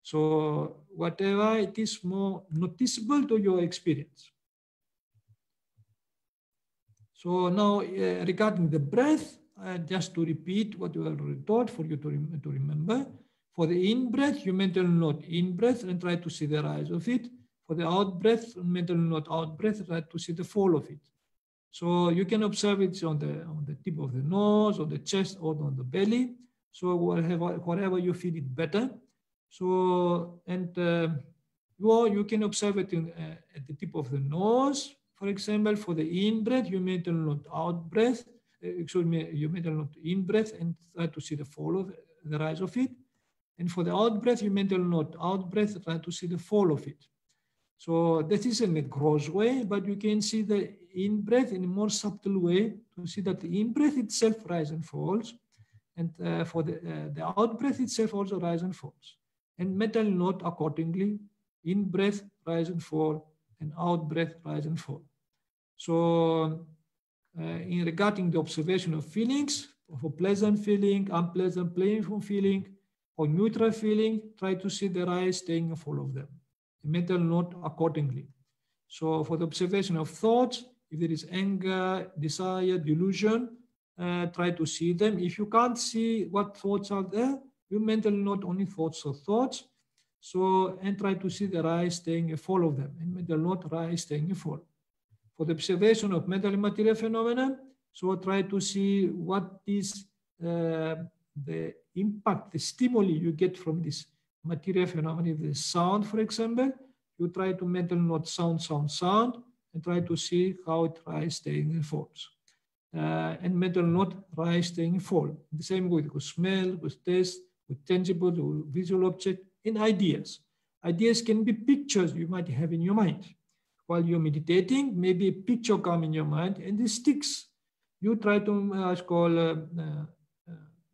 So whatever it is more noticeable to your experience. So now regarding the breath, just to repeat what you already taught for you to remember. For the in-breath, you mental note in-breath and try to see the rise of it. For the out-breath, mental note out-breath, try to see the fall of it. So you can observe it on the tip of the nose, or the chest, or on the belly. So wherever you feel it better. So, and you can observe it at the tip of the nose. For example, for the in-breath, you mental note out-breath. Excuse me, you mental note in-breath and try to see the fall of the rise of it. And for the out-breath, you mental note out-breath, try to see the fall of it. So this is in a gross way, but you can see the in-breath in a more subtle way to see that the in-breath itself rises and falls. And for the out-breath itself also rises and falls. And mental note accordingly, in-breath rise and fall, and out-breath rise and fall. So in regarding the observation of feelings, for pleasant feeling, unpleasant, painful feeling, or neutral feeling, try to see the rise, staying, and fall of them. The mental note accordingly. So for the observation of thoughts, if there is anger, desire, delusion, try to see them. If you can't see what thoughts are there, you mental note only thoughts or thoughts. So, and try to see the rise, staying, and fall of them. And mental note rise, staying, and fall. For the observation of mental and material phenomena, so try to see what is the impact, the stimuli you get from this material phenomena. If the sound, for example, you try to mental note sound, sound, sound, and try to see how it rises, staying, and falls. And mental note rise, staying, and fall. The same with smell, with taste, with tangible or visual object, and ideas. Ideas can be pictures you might have in your mind. While you're meditating, maybe a picture comes in your mind and it sticks. You try to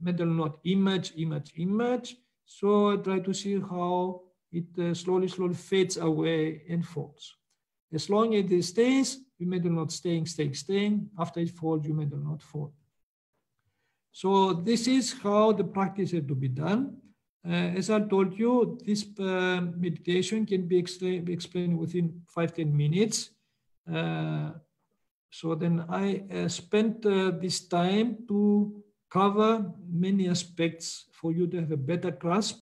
mental note image, image, image. So try to see how it slowly, slowly fades away and falls. As long as it stays, you mental note staying, staying, staying. After it falls, you mental note fall. So this is how the practice has to be done. As I told you, this meditation can be explained within 5-10 minutes. So then I spent this time to cover many aspects for you to have a better grasp